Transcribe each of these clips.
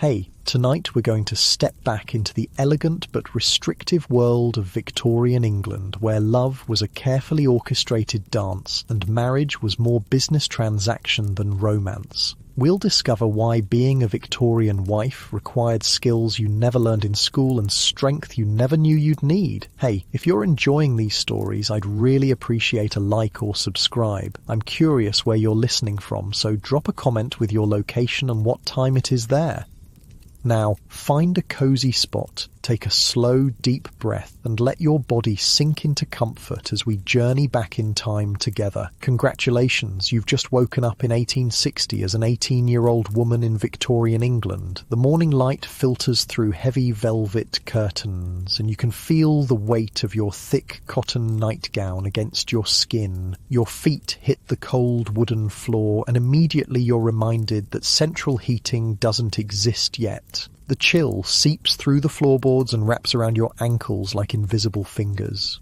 Hey, tonight we're going to step back into the elegant but restrictive world of Victorian England, where love was a carefully orchestrated dance and marriage was more business transaction than romance. We'll discover why being a Victorian wife required skills you never learned in school and strength you never knew you'd need. Hey, if you're enjoying these stories, I'd really appreciate a like or subscribe. I'm curious where you're listening from, so drop a comment with your location and what time it is there. Now, find a cozy spot, take a slow, deep breath, and let your body sink into comfort as we journey back in time together. Congratulations, you've just woken up in 1860 as an 18-year-old woman in Victorian England. The morning light filters through heavy velvet curtains, and you can feel the weight of your thick cotton nightgown against your skin. Your feet hit the cold wooden floor, and immediately you're reminded that central heating doesn't exist yet. The chill seeps through the floorboards and wraps around your ankles like invisible fingers.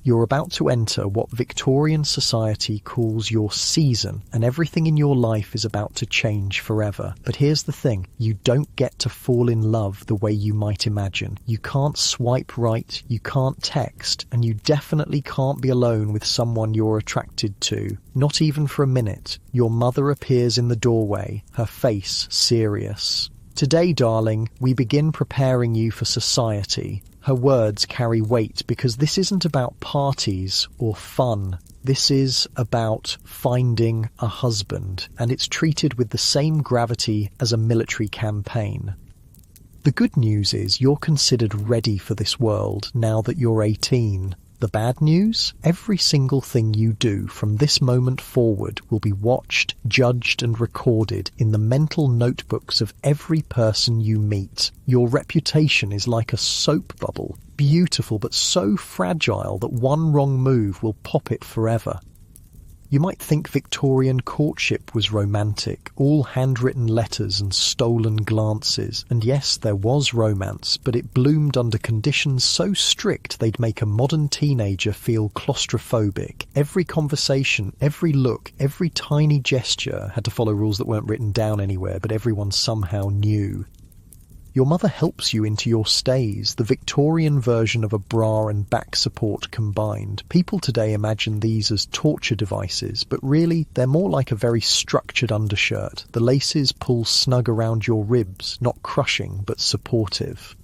You're about to enter what Victorian society calls your season, and everything in your life is about to change forever. But here's the thing, you don't get to fall in love the way you might imagine. You can't swipe right, you can't text, and you definitely can't be alone with someone you're attracted to. Not even for a minute. Your mother appears in the doorway, her face serious. Today, darling, we begin preparing you for society. Her words carry weight because this isn't about parties or fun. This is about finding a husband, and it's treated with the same gravity as a military campaign. The good news is you're considered ready for this world now that you're 18. The bad news? Every single thing you do from this moment forward will be watched, judged and recorded in the mental notebooks of every person you meet. Your reputation is like a soap bubble, beautiful but so fragile that one wrong move will pop it forever. You might think Victorian courtship was romantic, all handwritten letters and stolen glances. And yes, there was romance, but it bloomed under conditions so strict they'd make a modern teenager feel claustrophobic. Every conversation, every look, every tiny gesture had to follow rules that weren't written down anywhere, but everyone somehow knew. Your mother helps you into your stays, the Victorian version of a bra and back support combined. People today imagine these as torture devices, but really they're more like a very structured undershirt. The laces pull snug around your ribs, not crushing but supportive.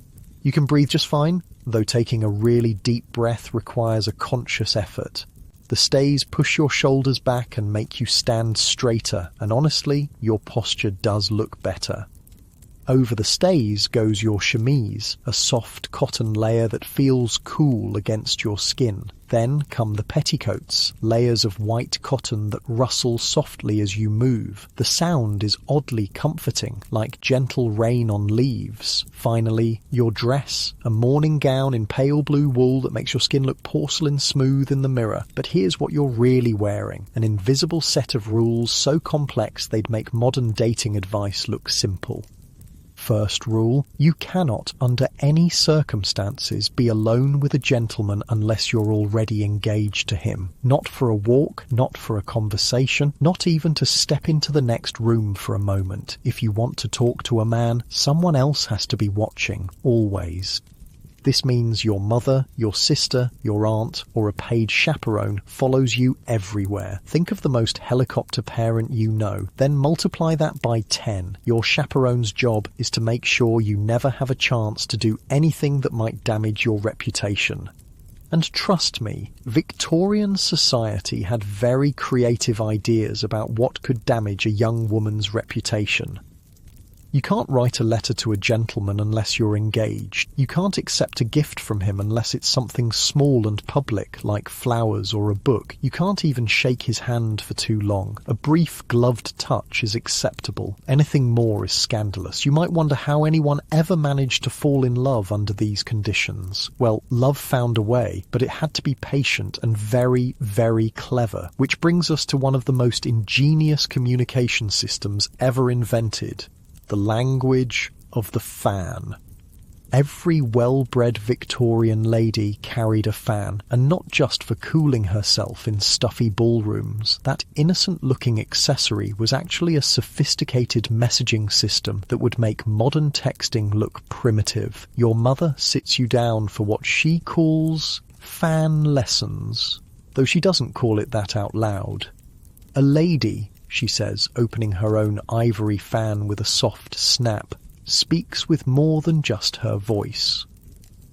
You can breathe just fine, though taking a really deep breath requires a conscious effort. The stays push your shoulders back and make you stand straighter, and honestly, your posture does look better. Over the stays goes your chemise, a soft cotton layer that feels cool against your skin. Then come the petticoats, layers of white cotton that rustle softly as you move. The sound is oddly comforting, like gentle rain on leaves. Finally, your dress, a morning gown in pale blue wool that makes your skin look porcelain smooth in the mirror. But here's what you're really wearing, an invisible set of rules so complex they'd make modern dating advice look simple. First rule, you cannot, under any circumstances, be alone with a gentleman unless you're already engaged to him. Not for a walk, not for a conversation, not even to step into the next room for a moment. If you want to talk to a man, someone else has to be watching, always. This means your mother, your sister, your aunt, or a paid chaperone follows you everywhere. Think of the most helicopter parent you know, then multiply that by 10. Your chaperone's job is to make sure you never have a chance to do anything that might damage your reputation. And trust me, Victorian society had very creative ideas about what could damage a young woman's reputation. You can't write a letter to a gentleman unless you're engaged. You can't accept a gift from him unless it's something small and public, like flowers or a book. You can't even shake his hand for too long. A brief gloved touch is acceptable. Anything more is scandalous. You might wonder how anyone ever managed to fall in love under these conditions. Well, love found a way, but it had to be patient and very, very clever, which brings us to one of the most ingenious communication systems ever invented. The language of the fan. Every well-bred Victorian lady carried a fan, and not just for cooling herself in stuffy ballrooms. That innocent-looking accessory was actually a sophisticated messaging system that would make modern texting look primitive. Your mother sits you down for what she calls fan lessons, though she doesn't call it that out loud. A lady, she says, opening her own ivory fan with a soft snap, speaks with more than just her voice.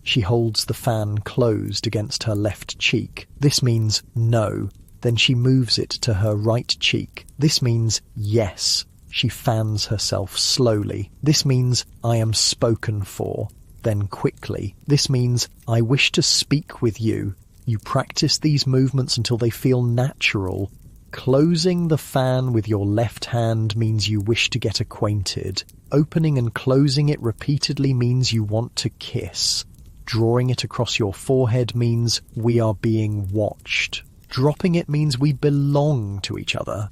She holds the fan closed against her left cheek. This means no. Then she moves it to her right cheek. This means yes. She fans herself slowly. This means I am spoken for. Then quickly. This means I wish to speak with you. You practice these movements until they feel natural. Closing the fan with your left hand means you wish to get acquainted. Opening and closing it repeatedly means you want to kiss. Drawing it across your forehead means we are being watched. Dropping it means we belong to each other.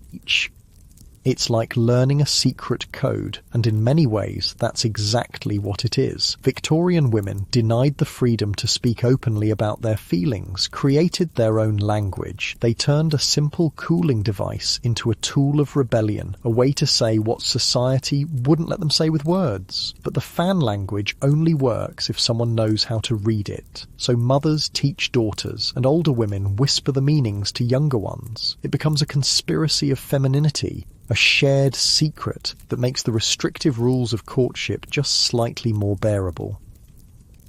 It's like learning a secret code, and in many ways that's exactly what it is. Victorian women denied the freedom to speak openly about their feelings, created their own language. They turned a simple cooling device into a tool of rebellion, a way to say what society wouldn't let them say with words. But the fan language only works if someone knows how to read it. So mothers teach daughters, and older women whisper the meanings to younger ones. It becomes a conspiracy of femininity, a shared secret that makes the restrictive rules of courtship just slightly more bearable.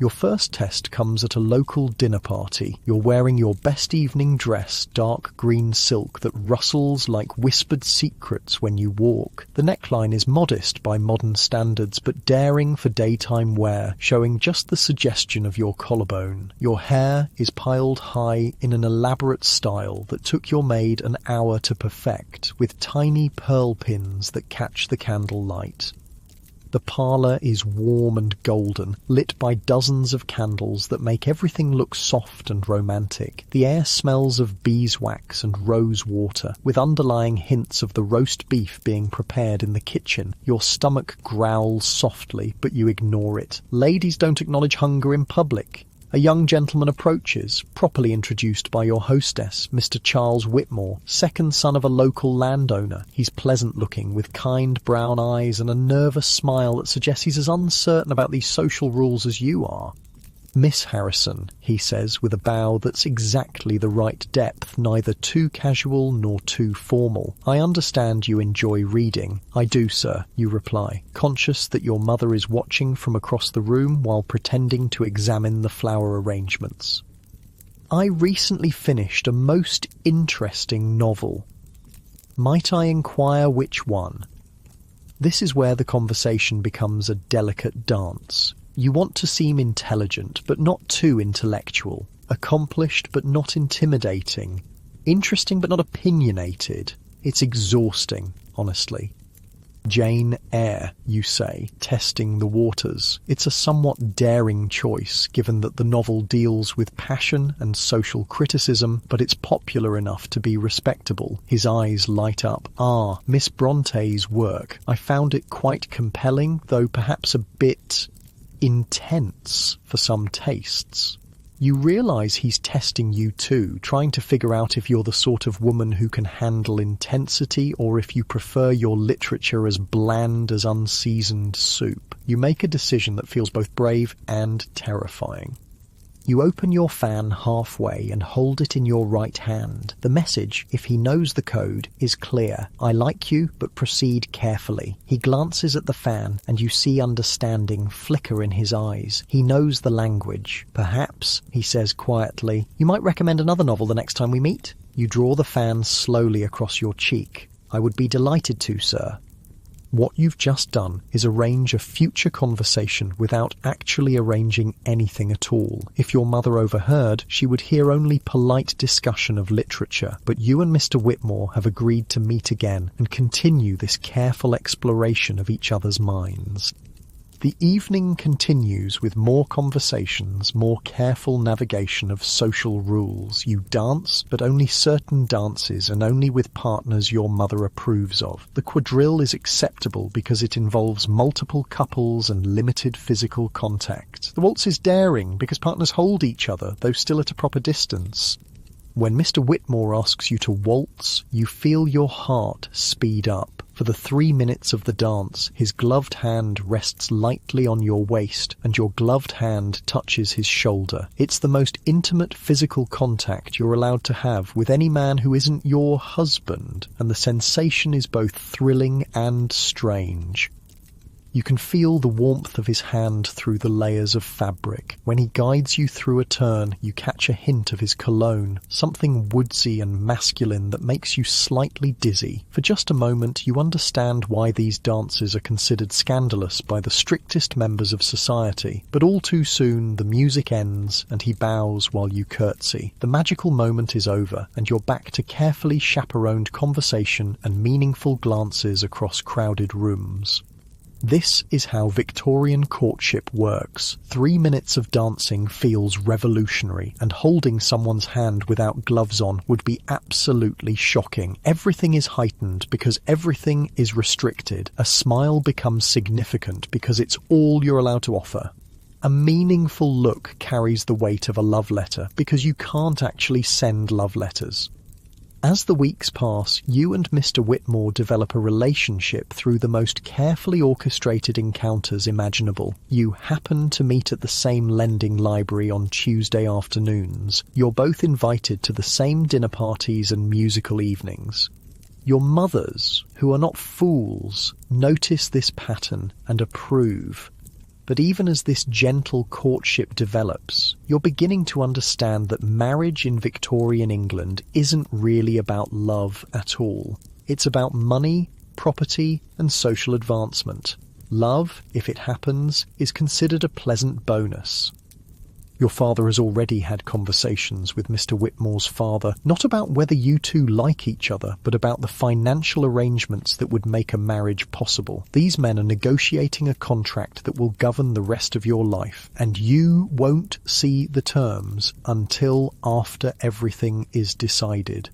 Your first test comes at a local dinner party. You're wearing your best evening dress, dark green silk that rustles like whispered secrets when you walk. The neckline is modest by modern standards, but daring for daytime wear, showing just the suggestion of your collarbone. Your hair is piled high in an elaborate style that took your maid an hour to perfect, with tiny pearl pins that catch the candle light. The parlour is warm and golden, lit by dozens of candles that make everything look soft and romantic. The air smells of beeswax and rose water, with underlying hints of the roast beef being prepared in the kitchen. Your stomach growls softly, but you ignore it. Ladies don't acknowledge hunger in public. A young gentleman approaches, properly introduced by your hostess, Mr. Charles Whitmore, second son of a local landowner. He's pleasant-looking, with kind brown eyes and a nervous smile that suggests he's as uncertain about these social rules as you are. Miss Harrison, he says with a bow that's exactly the right depth, neither too casual nor too formal. I understand you enjoy reading. I do, sir, you reply, conscious that your mother is watching from across the room while pretending to examine the flower arrangements. I recently finished a most interesting novel. Might I inquire which one? This is where the conversation becomes a delicate dance. You want to seem intelligent, but not too intellectual. Accomplished, but not intimidating. Interesting, but not opinionated. It's exhausting, honestly. Jane Eyre, you say, testing the waters. It's a somewhat daring choice, given that the novel deals with passion and social criticism, but it's popular enough to be respectable. His eyes light up. Ah, Miss Bronte's work. I found it quite compelling, though perhaps a bit intense for some tastes. You realise he's testing you too, trying to figure out if you're the sort of woman who can handle intensity or if you prefer your literature as bland as unseasoned soup. You make a decision that feels both brave and terrifying. You open your fan halfway and hold it in your right hand. The message, if he knows the code, is clear. I like you, but proceed carefully. He glances at the fan, and you see understanding flicker in his eyes. He knows the language. Perhaps, he says quietly, you might recommend another novel the next time we meet? You draw the fan slowly across your cheek. I would be delighted to, sir. What you've just done is arrange a future conversation without actually arranging anything at all. If your mother overheard, she would hear only polite discussion of literature, but you and Mr. Whitmore have agreed to meet again and continue this careful exploration of each other's minds. The evening continues with more conversations, more careful navigation of social rules. You dance, but only certain dances and only with partners your mother approves of. The quadrille is acceptable because it involves multiple couples and limited physical contact. The waltz is daring because partners hold each other, though still at a proper distance. When Mr. Whitmore asks you to waltz, you feel your heart speed up. For the 3 minutes of the dance, his gloved hand rests lightly on your waist and your gloved hand touches his shoulder. It's the most intimate physical contact you're allowed to have with any man who isn't your husband, and the sensation is both thrilling and strange. You can feel the warmth of his hand through the layers of fabric. When he guides you through a turn, you catch a hint of his cologne, something woodsy and masculine that makes you slightly dizzy. For just a moment, you understand why these dances are considered scandalous by the strictest members of society. But all too soon, the music ends and he bows while you curtsy. The magical moment is over, and you're back to carefully chaperoned conversation and meaningful glances across crowded rooms. This is how Victorian courtship works. 3 minutes of dancing feels revolutionary, and holding someone's hand without gloves on would be absolutely shocking. Everything is heightened because everything is restricted. A smile becomes significant because it's all you're allowed to offer. A meaningful look carries the weight of a love letter because you can't actually send love letters. As the weeks pass, you and Mr. Whitmore develop a relationship through the most carefully orchestrated encounters imaginable. You happen to meet at the same lending library on Tuesday afternoons. You're both invited to the same dinner parties and musical evenings. Your mothers, who are not fools, notice this pattern and approve. But even as this gentle courtship develops, you're beginning to understand that marriage in Victorian England isn't really about love at all. It's about money, property, and social advancement. Love, if it happens, is considered a pleasant bonus. Your father has already had conversations with Mr. Whitmore's father, not about whether you two like each other, but about the financial arrangements that would make a marriage possible. These men are negotiating a contract that will govern the rest of your life, and you won't see the terms until after everything is decided.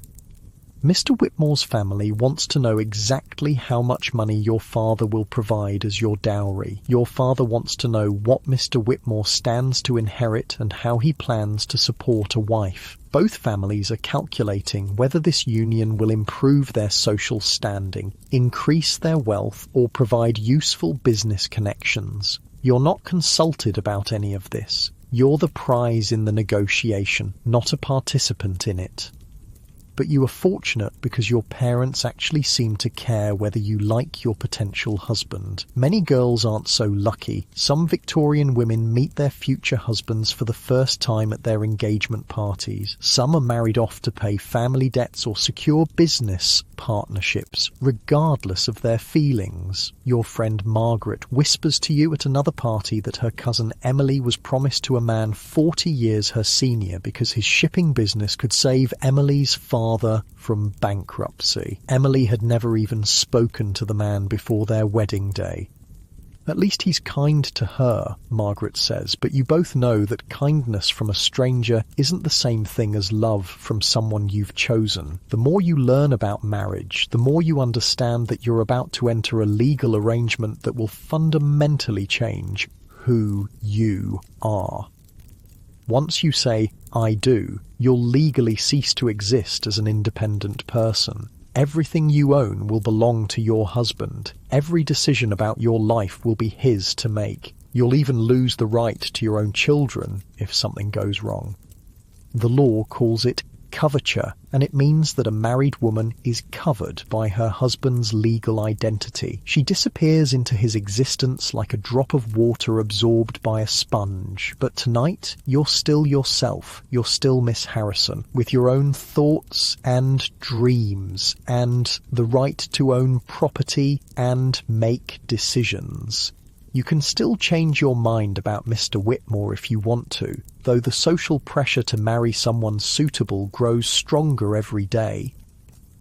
Mr. Whitmore's family wants to know exactly how much money your father will provide as your dowry. Your father wants to know what Mr. Whitmore stands to inherit and how he plans to support a wife. Both families are calculating whether this union will improve their social standing, increase their wealth, or provide useful business connections. You're not consulted about any of this. You're the prize in the negotiation, not a participant in it. But you are fortunate because your parents actually seem to care whether you like your potential husband. Many girls aren't so lucky. Some Victorian women meet their future husbands for the first time at their engagement parties. Some are married off to pay family debts or secure business partnerships, regardless of their feelings. Your friend Margaret whispers to you at another party that her cousin Emily was promised to a man 40 years her senior because his shipping business could save Emily's father from bankruptcy. Emily had never even spoken to the man before their wedding day. At least he's kind to her, Margaret says, but you both know that kindness from a stranger isn't the same thing as love from someone you've chosen. The more you learn about marriage, the more you understand that you're about to enter a legal arrangement that will fundamentally change who you are. Once you say, "I do," you'll legally cease to exist as an independent person. Everything you own will belong to your husband. Every decision about your life will be his to make. You'll even lose the right to your own children if something goes wrong. The law calls it coverture, and it means that a married woman is covered by her husband's legal identity. She disappears into his existence like a drop of water absorbed by a sponge. But tonight, you're still yourself. You're still Miss Harrison, with your own thoughts and dreams, and the right to own property and make decisions. You can still change your mind about Mr. Whitmore if you want to, though the social pressure to marry someone suitable grows stronger every day.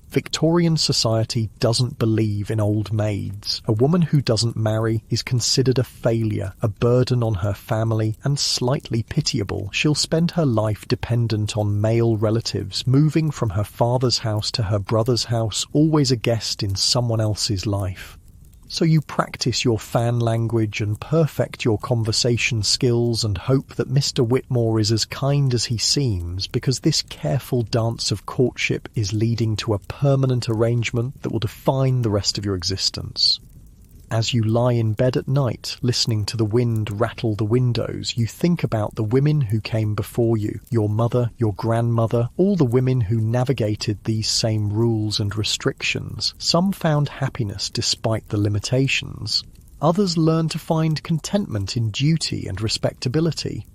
Victorian society doesn't believe in old maids. A woman who doesn't marry is considered a failure, a burden on her family, and slightly pitiable. She'll spend her life dependent on male relatives, moving from her father's house to her brother's house, always a guest in someone else's life. So you practice your fan language and perfect your conversation skills and hope that Mr. Whitmore is as kind as he seems, because this careful dance of courtship is leading to a permanent arrangement that will define the rest of your existence. As you lie in bed at night, listening to the wind rattle the windows, you think about the women who came before you, your mother, your grandmother, all the women who navigated these same rules and restrictions. Some found happiness despite the limitations. Others learned to find contentment in duty and respectability.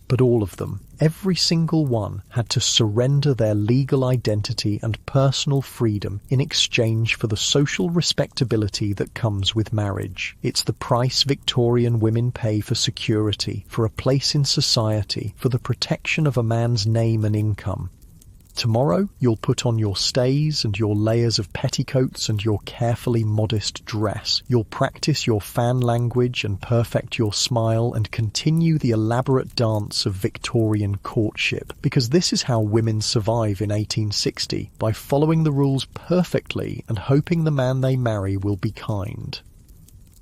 But all of them, every single one, had to surrender their legal identity and personal freedom in exchange for the social respectability that comes with marriage. It's the price Victorian women pay for security, for a place in society, for the protection of a man's name and income. Tomorrow, you'll put on your stays and your layers of petticoats and your carefully modest dress. You'll practice your fan language and perfect your smile and continue the elaborate dance of Victorian courtship, because this is how women survive in 1860, by following the rules perfectly and hoping the man they marry will be kind.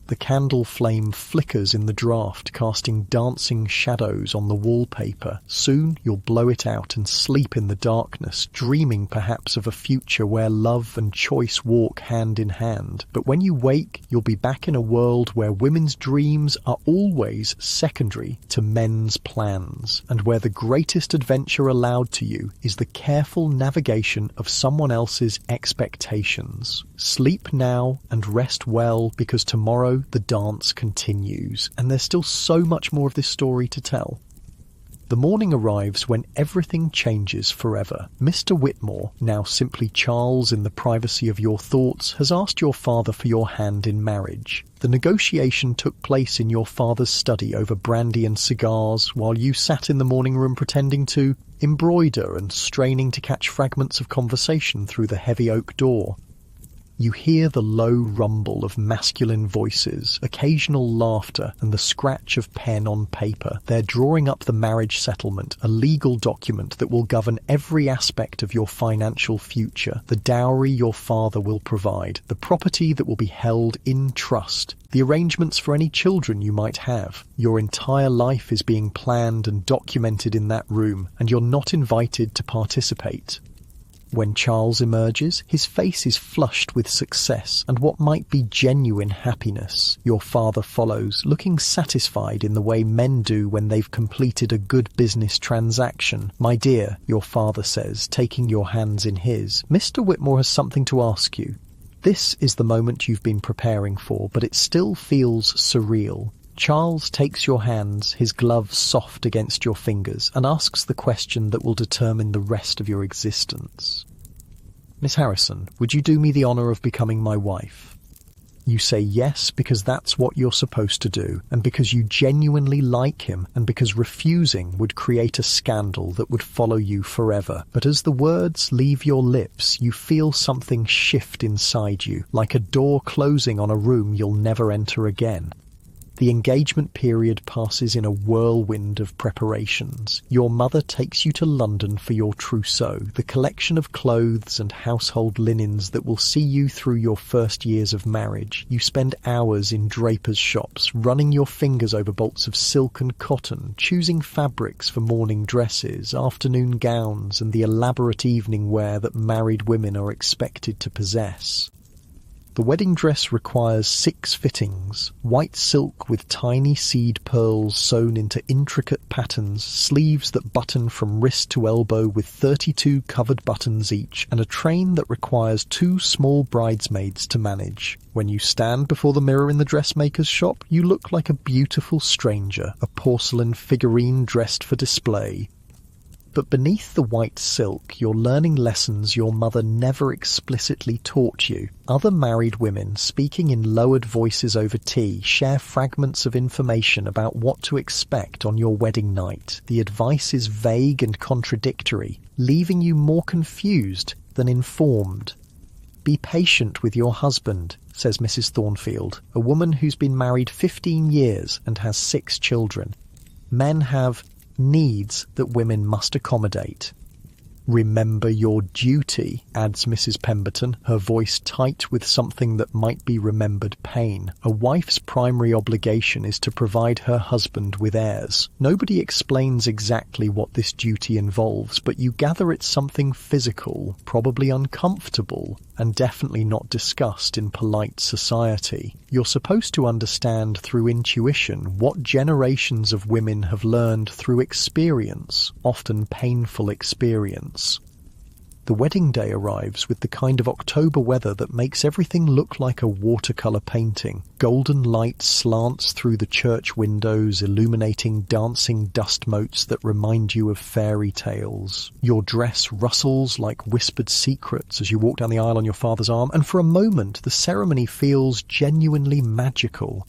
The candle flame flickers in the draught, casting dancing shadows on the wallpaper. Soon you'll blow it out and sleep in the darkness, dreaming perhaps of a future where love and choice walk hand in hand. But when you wake, you'll be back in a world where women's dreams are always secondary to men's plans, and where the greatest adventure allowed to you is the careful navigation of someone else's expectations. Sleep now and rest well, because tomorrow the dance continues, and there's still so much more of this story to tell. The morning arrives when everything changes forever. Mr. Whitmore, now simply Charles in the privacy of your thoughts, has asked your father for your hand in marriage. The negotiation took place in your father's study over brandy and cigars, while you sat in the morning room pretending to embroider and straining to catch fragments of conversation through the heavy oak door. You hear the low rumble of masculine voices, occasional laughter, and the scratch of pen on paper. They're drawing up the marriage settlement, a legal document that will govern every aspect of your financial future, the dowry your father will provide, the property that will be held in trust, the arrangements for any children you might have. Your entire life is being planned and documented in that room, and you're not invited to participate. When Charles emerges, his face is flushed with success and what might be genuine happiness. Your father follows, looking satisfied in the way men do when they've completed a good business transaction. "My dear," your father says, taking your hands in his, "Mr. Whitmore has something to ask you." This is the moment you've been preparing for, but it still feels surreal. Charles takes your hands, his gloves soft against your fingers, and asks the question that will determine the rest of your existence. "Miss Harrison, would you do me the honour of becoming my wife?" You say yes because that's what you're supposed to do, and because you genuinely like him, and because refusing would create a scandal that would follow you forever. But as the words leave your lips, you feel something shift inside you, like a door closing on a room you'll never enter again. The engagement period passes in a whirlwind of preparations. Your mother takes you to London for your trousseau, the collection of clothes and household linens that will see you through your first years of marriage. You spend hours in drapers' shops, running your fingers over bolts of silk and cotton, choosing fabrics for morning dresses, afternoon gowns, and the elaborate evening wear that married women are expected to possess. The wedding dress requires 6 fittings: white silk with tiny seed pearls sewn into intricate patterns, sleeves that button from wrist to elbow with 32 covered buttons each, and a train that requires 2 small bridesmaids to manage. When you stand before the mirror in the dressmaker's shop, you look like a beautiful stranger, a porcelain figurine dressed for display. But beneath the white silk, you're learning lessons your mother never explicitly taught you. Other married women, speaking in lowered voices over tea, share fragments of information about what to expect on your wedding night. The advice is vague and contradictory, leaving you more confused than informed. "Be patient with your husband," says Mrs. Thornfield, a woman who's been married 15 years and has 6 children. "Men have needs that women must accommodate." "Remember your duty," adds Mrs. Pemberton, her voice tight with something that might be remembered pain. "A wife's primary obligation is to provide her husband with heirs." Nobody explains exactly what this duty involves, but you gather it's something physical, probably uncomfortable, and definitely not discussed in polite society. You're supposed to understand through intuition what generations of women have learned through experience, often painful experience. The wedding day arrives with the kind of October weather that makes everything look like a watercolour painting. Golden light slants through the church windows, illuminating dancing dust motes that remind you of fairy tales. Your dress rustles like whispered secrets as you walk down the aisle on your father's arm, and for a moment the ceremony feels genuinely magical.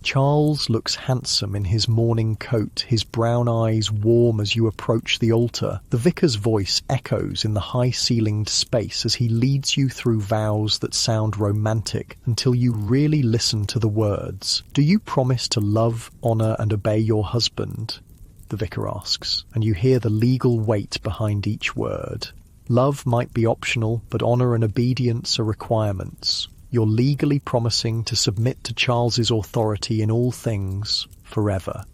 Charles looks handsome in his morning coat, his brown eyes warm as you approach the altar. The vicar's voice echoes in the high-ceilinged space as he leads you through vows that sound romantic until you really listen to the words. "Do you promise to love, honour and obey your husband?" the vicar asks, and you hear the legal weight behind each word. Love might be optional, but honour and obedience are requirements. You're legally promising to submit to Charles's authority in all things, forever.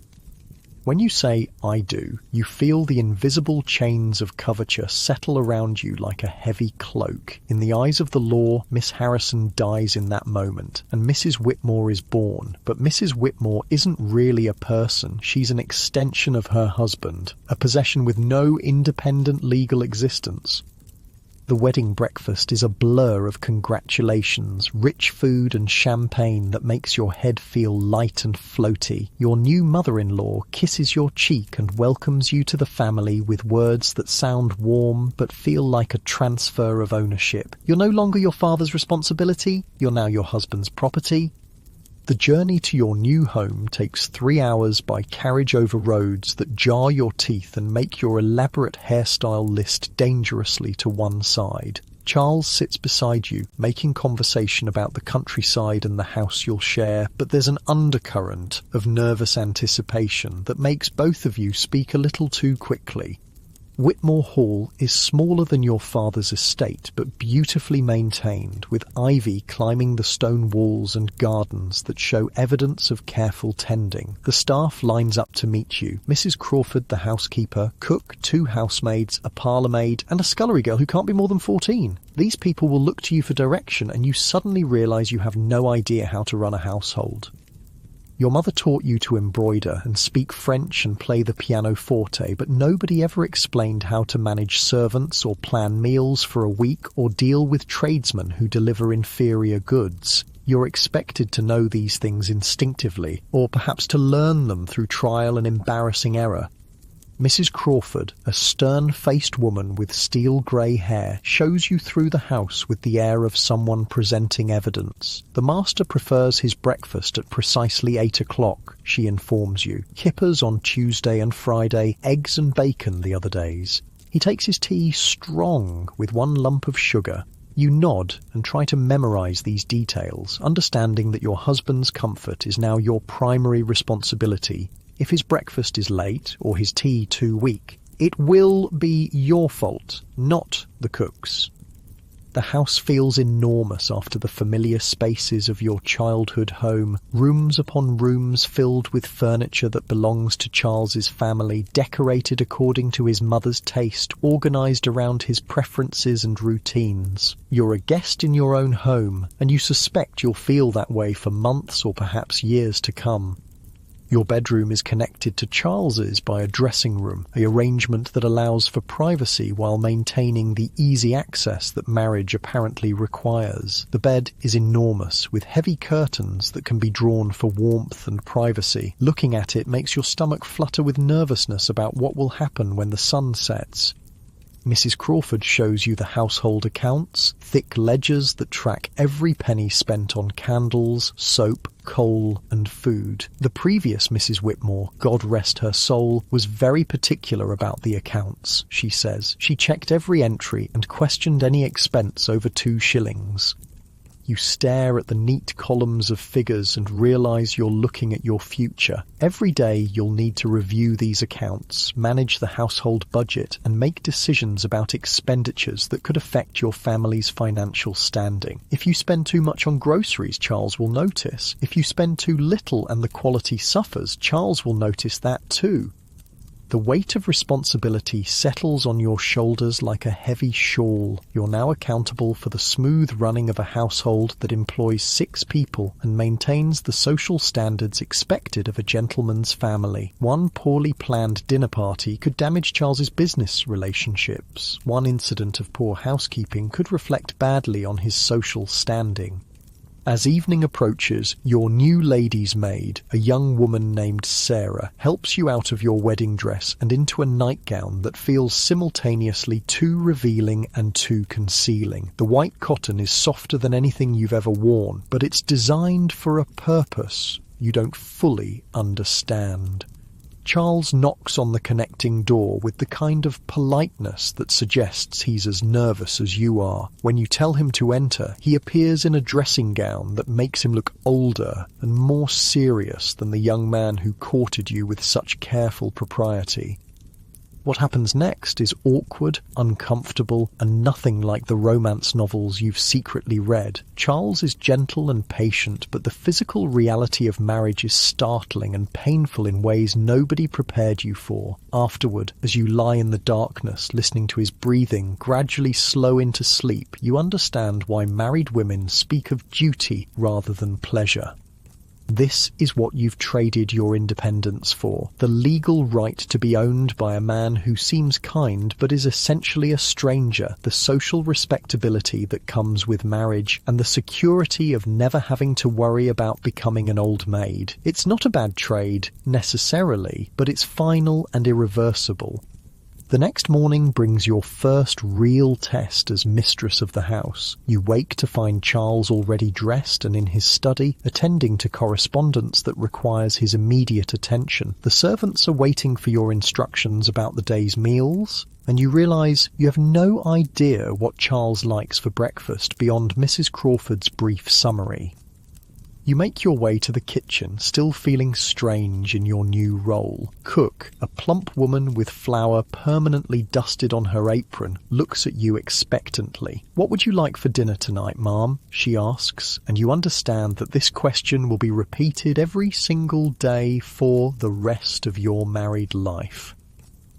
When you say, "I do," you feel the invisible chains of coverture settle around you like a heavy cloak. In the eyes of the law, Miss Harrison dies in that moment, and Mrs. Whitmore is born. But Mrs. Whitmore isn't really a person. She's an extension of her husband, a possession with no independent legal existence. The wedding breakfast is a blur of congratulations, rich food and champagne that makes your head feel light and floaty. Your new mother-in-law kisses your cheek and welcomes you to the family with words that sound warm but feel like a transfer of ownership. You're no longer your father's responsibility, you're now your husband's property. The journey to your new home takes 3 hours by carriage over roads that jar your teeth and make your elaborate hairstyle list dangerously to one side. Charles sits beside you, making conversation about the countryside and the house you'll share, but there's an undercurrent of nervous anticipation that makes both of you speak a little too quickly. Whitmore Hall is smaller than your father's estate, but beautifully maintained, with ivy climbing the stone walls and gardens that show evidence of careful tending. The staff lines up to meet you. Mrs. Crawford, the housekeeper, cook, 2 housemaids, a parlourmaid, and a scullery girl who can't be more than 14. These people will look to you for direction, and you suddenly realise you have no idea how to run a household. Your mother taught you to embroider and speak French and play the pianoforte, but nobody ever explained how to manage servants or plan meals for a week or deal with tradesmen who deliver inferior goods. You're expected to know these things instinctively, or perhaps to learn them through trial and embarrassing error. Mrs. Crawford, a stern-faced woman with steel-grey hair, shows you through the house with the air of someone presenting evidence. The master prefers his breakfast at precisely 8 o'clock, she informs you. Kippers on Tuesday and Friday, eggs and bacon the other days. He takes his tea strong with 1 lump of sugar. You nod and try to memorise these details, understanding that your husband's comfort is now your primary responsibility. If his breakfast is late or his tea too weak, it will be your fault, not the cook's. The house feels enormous after the familiar spaces of your childhood home, rooms upon rooms filled with furniture that belongs to Charles's family, decorated according to his mother's taste, organised around his preferences and routines. You're a guest in your own home, and you suspect you'll feel that way for months or perhaps years to come. Your bedroom is connected to Charles's by a dressing room, an arrangement that allows for privacy while maintaining the easy access that marriage apparently requires. The bed is enormous, with heavy curtains that can be drawn for warmth and privacy. Looking at it makes your stomach flutter with nervousness about what will happen when the sun sets. Mrs. Crawford shows you the household accounts, thick ledgers that track every penny spent on candles, soap, coal and food. The previous Mrs. Whitmore, God rest her soul, was very particular about the accounts, she says. She checked every entry and questioned any expense over 2 shillings. You stare at the neat columns of figures and realise you're looking at your future. Every day you'll need to review these accounts, manage the household budget, and make decisions about expenditures that could affect your family's financial standing. If you spend too much on groceries, Charles will notice. If you spend too little and the quality suffers, Charles will notice that too. The weight of responsibility settles on your shoulders like a heavy shawl. You're now accountable for the smooth running of a household that employs 6 people and maintains the social standards expected of a gentleman's family. One poorly planned dinner party could damage Charles's business relationships. One incident of poor housekeeping could reflect badly on his social standing. As evening approaches, your new lady's maid, a young woman named Sarah, helps you out of your wedding dress and into a nightgown that feels simultaneously too revealing and too concealing. The white cotton is softer than anything you've ever worn, but it's designed for a purpose you don't fully understand. Charles knocks on the connecting door with the kind of politeness that suggests he's as nervous as you are. When you tell him to enter, he appears in a dressing gown that makes him look older and more serious than the young man who courted you with such careful propriety. What happens next is awkward, uncomfortable, and nothing like the romance novels you've secretly read. Charles is gentle and patient, but the physical reality of marriage is startling and painful in ways nobody prepared you for. Afterward, as you lie in the darkness, listening to his breathing gradually slow into sleep, you understand why married women speak of duty rather than pleasure. This is what you've traded your independence for, the legal right to be owned by a man who seems kind but is essentially a stranger, the social respectability that comes with marriage, and the security of never having to worry about becoming an old maid. It's not a bad trade, necessarily, but it's final and irreversible. The next morning brings your first real test as mistress of the house. You wake to find Charles already dressed and in his study, attending to correspondence that requires his immediate attention. The servants are waiting for your instructions about the day's meals, and you realise you have no idea what Charles likes for breakfast beyond Mrs. Crawford's brief summary. You make your way to the kitchen, still feeling strange in your new role. Cook, a plump woman with flour permanently dusted on her apron, looks at you expectantly. "What would you like for dinner tonight, ma'am?" she asks, and you understand that this question will be repeated every single day for the rest of your married life.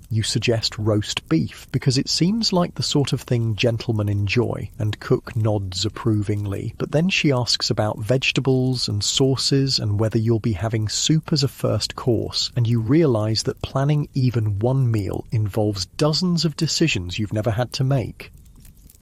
You suggest roast beef because it seems like the sort of thing gentlemen enjoy, and Cook nods approvingly. But then she asks about vegetables and sauces and whether you'll be having soup as a first course, and you realise that planning even one meal involves dozens of decisions you've never had to make.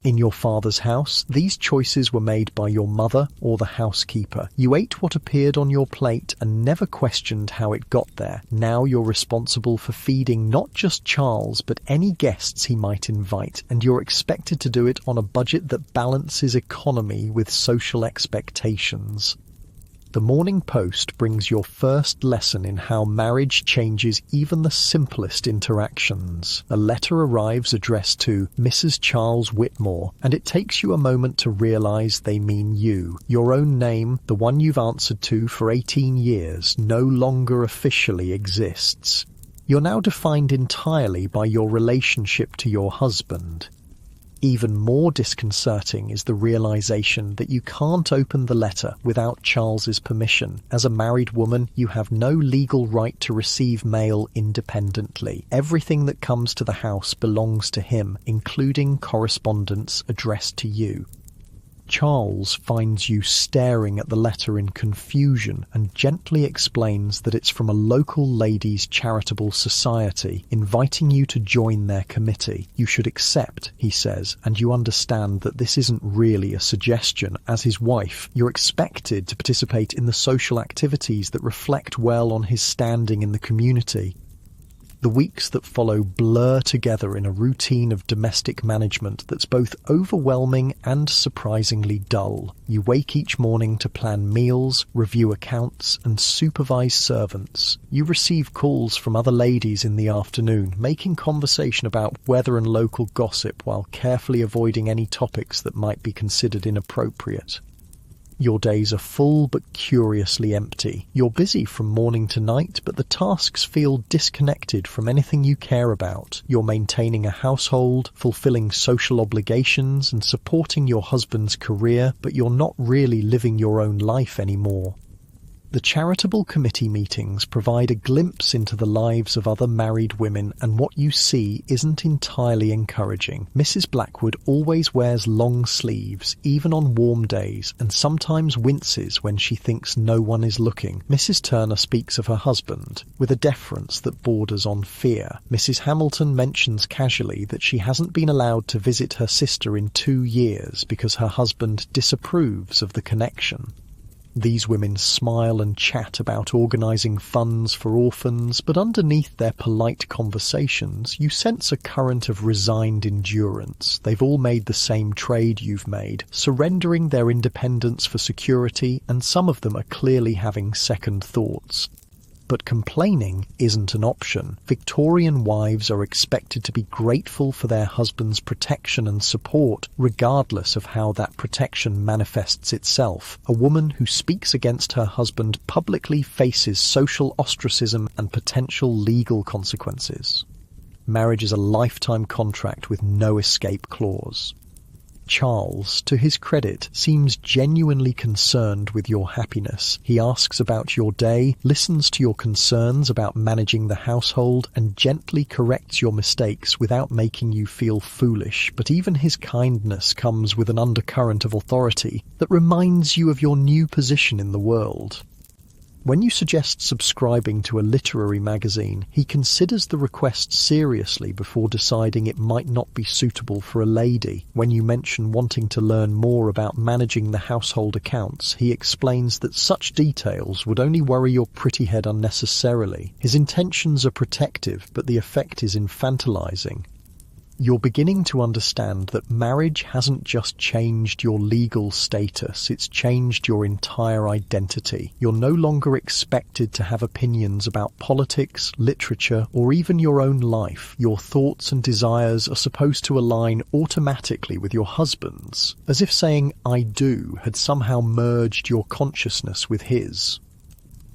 In your father's house, these choices were made by your mother or the housekeeper. You ate what appeared on your plate and never questioned how it got there. Now you're responsible for feeding not just Charles, but any guests he might invite, and you're expected to do it on a budget that balances economy with social expectations. The Morning Post brings your first lesson in how marriage changes even the simplest interactions. A letter arrives addressed to Mrs. Charles Whitmore, and it takes you a moment to realise they mean you. Your own name, the one you've answered to for 18 years, no longer officially exists. You're now defined entirely by your relationship to your husband. Even more disconcerting is the realization that you can't open the letter without Charles's permission. As a married woman, you have no legal right to receive mail independently. Everything that comes to the house belongs to him, including correspondence addressed to you. Charles finds you staring at the letter in confusion and gently explains that it's from a local ladies' charitable society, inviting you to join their committee. You should accept, he says, and you understand that this isn't really a suggestion. As his wife, you're expected to participate in the social activities that reflect well on his standing in the community. The weeks that follow blur together in a routine of domestic management that's both overwhelming and surprisingly dull. You wake each morning to plan meals, review accounts, and supervise servants. You receive calls from other ladies in the afternoon, making conversation about weather and local gossip while carefully avoiding any topics that might be considered inappropriate. Your days are full but curiously empty. You're busy from morning to night, but the tasks feel disconnected from anything you care about. You're maintaining a household, fulfilling social obligations, and supporting your husband's career, but you're not really living your own life anymore. The charitable committee meetings provide a glimpse into the lives of other married women, and what you see isn't entirely encouraging. Mrs. Blackwood always wears long sleeves, even on warm days, and sometimes winces when she thinks no one is looking. Mrs. Turner speaks of her husband with a deference that borders on fear. Mrs. Hamilton mentions casually that she hasn't been allowed to visit her sister in 2 years because her husband disapproves of the connection. These women smile and chat about organising funds for orphans, but underneath their polite conversations, you sense a current of resigned endurance. They've all made the same trade you've made, surrendering their independence for security, and some of them are clearly having second thoughts. But complaining isn't an option. Victorian wives are expected to be grateful for their husband's protection and support, regardless of how that protection manifests itself. A woman who speaks against her husband publicly faces social ostracism and potential legal consequences. Marriage is a lifetime contract with no escape clause. Charles, to his credit, seems genuinely concerned with your happiness. He asks about your day, listens to your concerns about managing the household, and gently corrects your mistakes without making you feel foolish. But even his kindness comes with an undercurrent of authority that reminds you of your new position in the world. When you suggest subscribing to a literary magazine, he considers the request seriously before deciding it might not be suitable for a lady. When you mention wanting to learn more about managing the household accounts, he explains that such details would only worry your pretty head unnecessarily. His intentions are protective, but the effect is infantilizing. You're beginning to understand that marriage hasn't just changed your legal status, it's changed your entire identity. You're no longer expected to have opinions about politics, literature, or even your own life. Your thoughts and desires are supposed to align automatically with your husband's, as if saying "I do" had somehow merged your consciousness with his.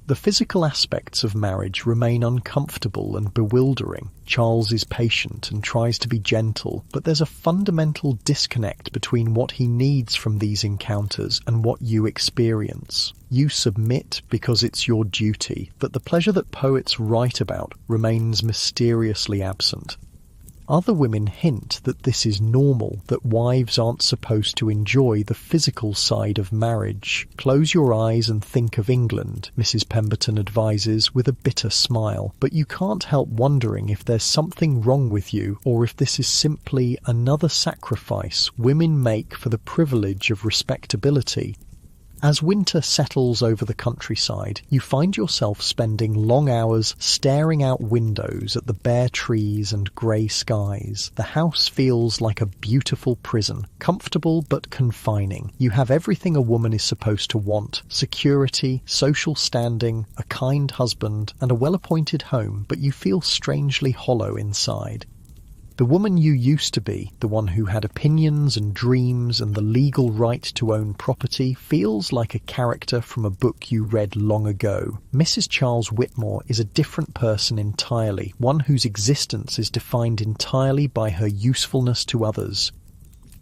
The physical aspects of marriage remain uncomfortable and bewildering. Charles is patient and tries to be gentle, but there's a fundamental disconnect between what he needs from these encounters and what you experience. You submit because it's your duty, but the pleasure that poets write about remains mysteriously absent. Other women hint that this is normal, that wives aren't supposed to enjoy the physical side of marriage. Close your eyes and think of England, Mrs. Pemberton advises with a bitter smile, but you can't help wondering if there's something wrong with you, or if this is simply another sacrifice women make for the privilege of respectability. As winter settles over the countryside, you find yourself spending long hours staring out windows at the bare trees and grey skies. The house feels like a beautiful prison, comfortable but confining. You have everything a woman is supposed to want: security, social standing, a kind husband, and a well-appointed home, but you feel strangely hollow inside. The woman you used to be, the one who had opinions and dreams and the legal right to own property, feels like a character from a book you read long ago. Mrs. Charles Whitmore is a different person entirely, one whose existence is defined entirely by her usefulness to others.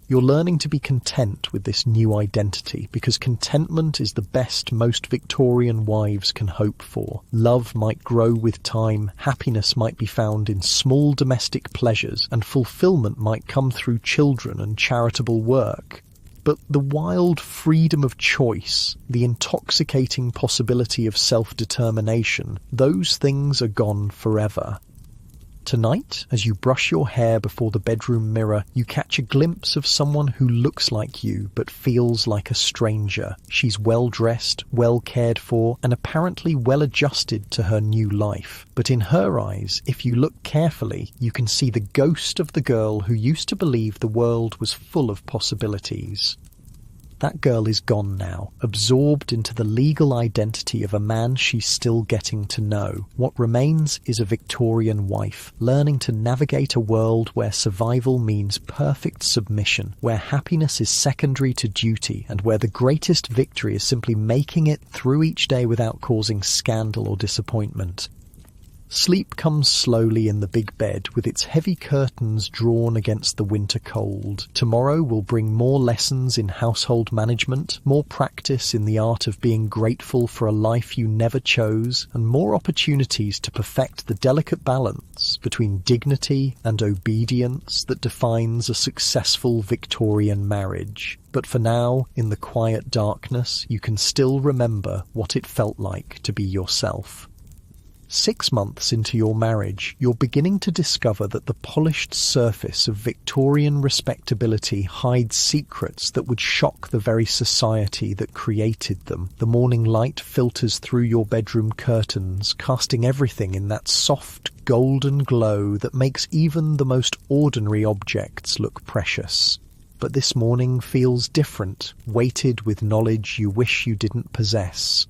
You're learning to be content with this new identity, because contentment is the best most Victorian wives can hope for. Love might grow with time, happiness might be found in small domestic pleasures, and fulfillment might come through children and charitable work. But the wild freedom of choice, the intoxicating possibility of self-determination, those things are gone forever. Tonight, as you brush your hair before the bedroom mirror, you catch a glimpse of someone who looks like you but feels like a stranger. She's well-dressed, well-cared for, and apparently well-adjusted to her new life. But in her eyes, if you look carefully, you can see the ghost of the girl who used to believe the world was full of possibilities. That girl is gone now, absorbed into the legal identity of a man she's still getting to know. What remains is a Victorian wife, learning to navigate a world where survival means perfect submission, where happiness is secondary to duty, and where the greatest victory is simply making it through each day without causing scandal or disappointment. Sleep comes slowly in the big bed, with its heavy curtains drawn against the winter cold. Tomorrow will bring more lessons in household management, more practice in the art of being grateful for a life you never chose, and more opportunities to perfect the delicate balance between dignity and obedience that defines a successful Victorian marriage. But for now, in the quiet darkness, you can still remember what it felt like to be yourself. 6 months into your marriage, you're beginning to discover that the polished surface of Victorian respectability hides secrets that would shock the very society that created them. The morning light filters through your bedroom curtains, casting everything in that soft, golden glow that makes even the most ordinary objects look precious. But this morning feels different, weighted with knowledge you wish you didn't possess.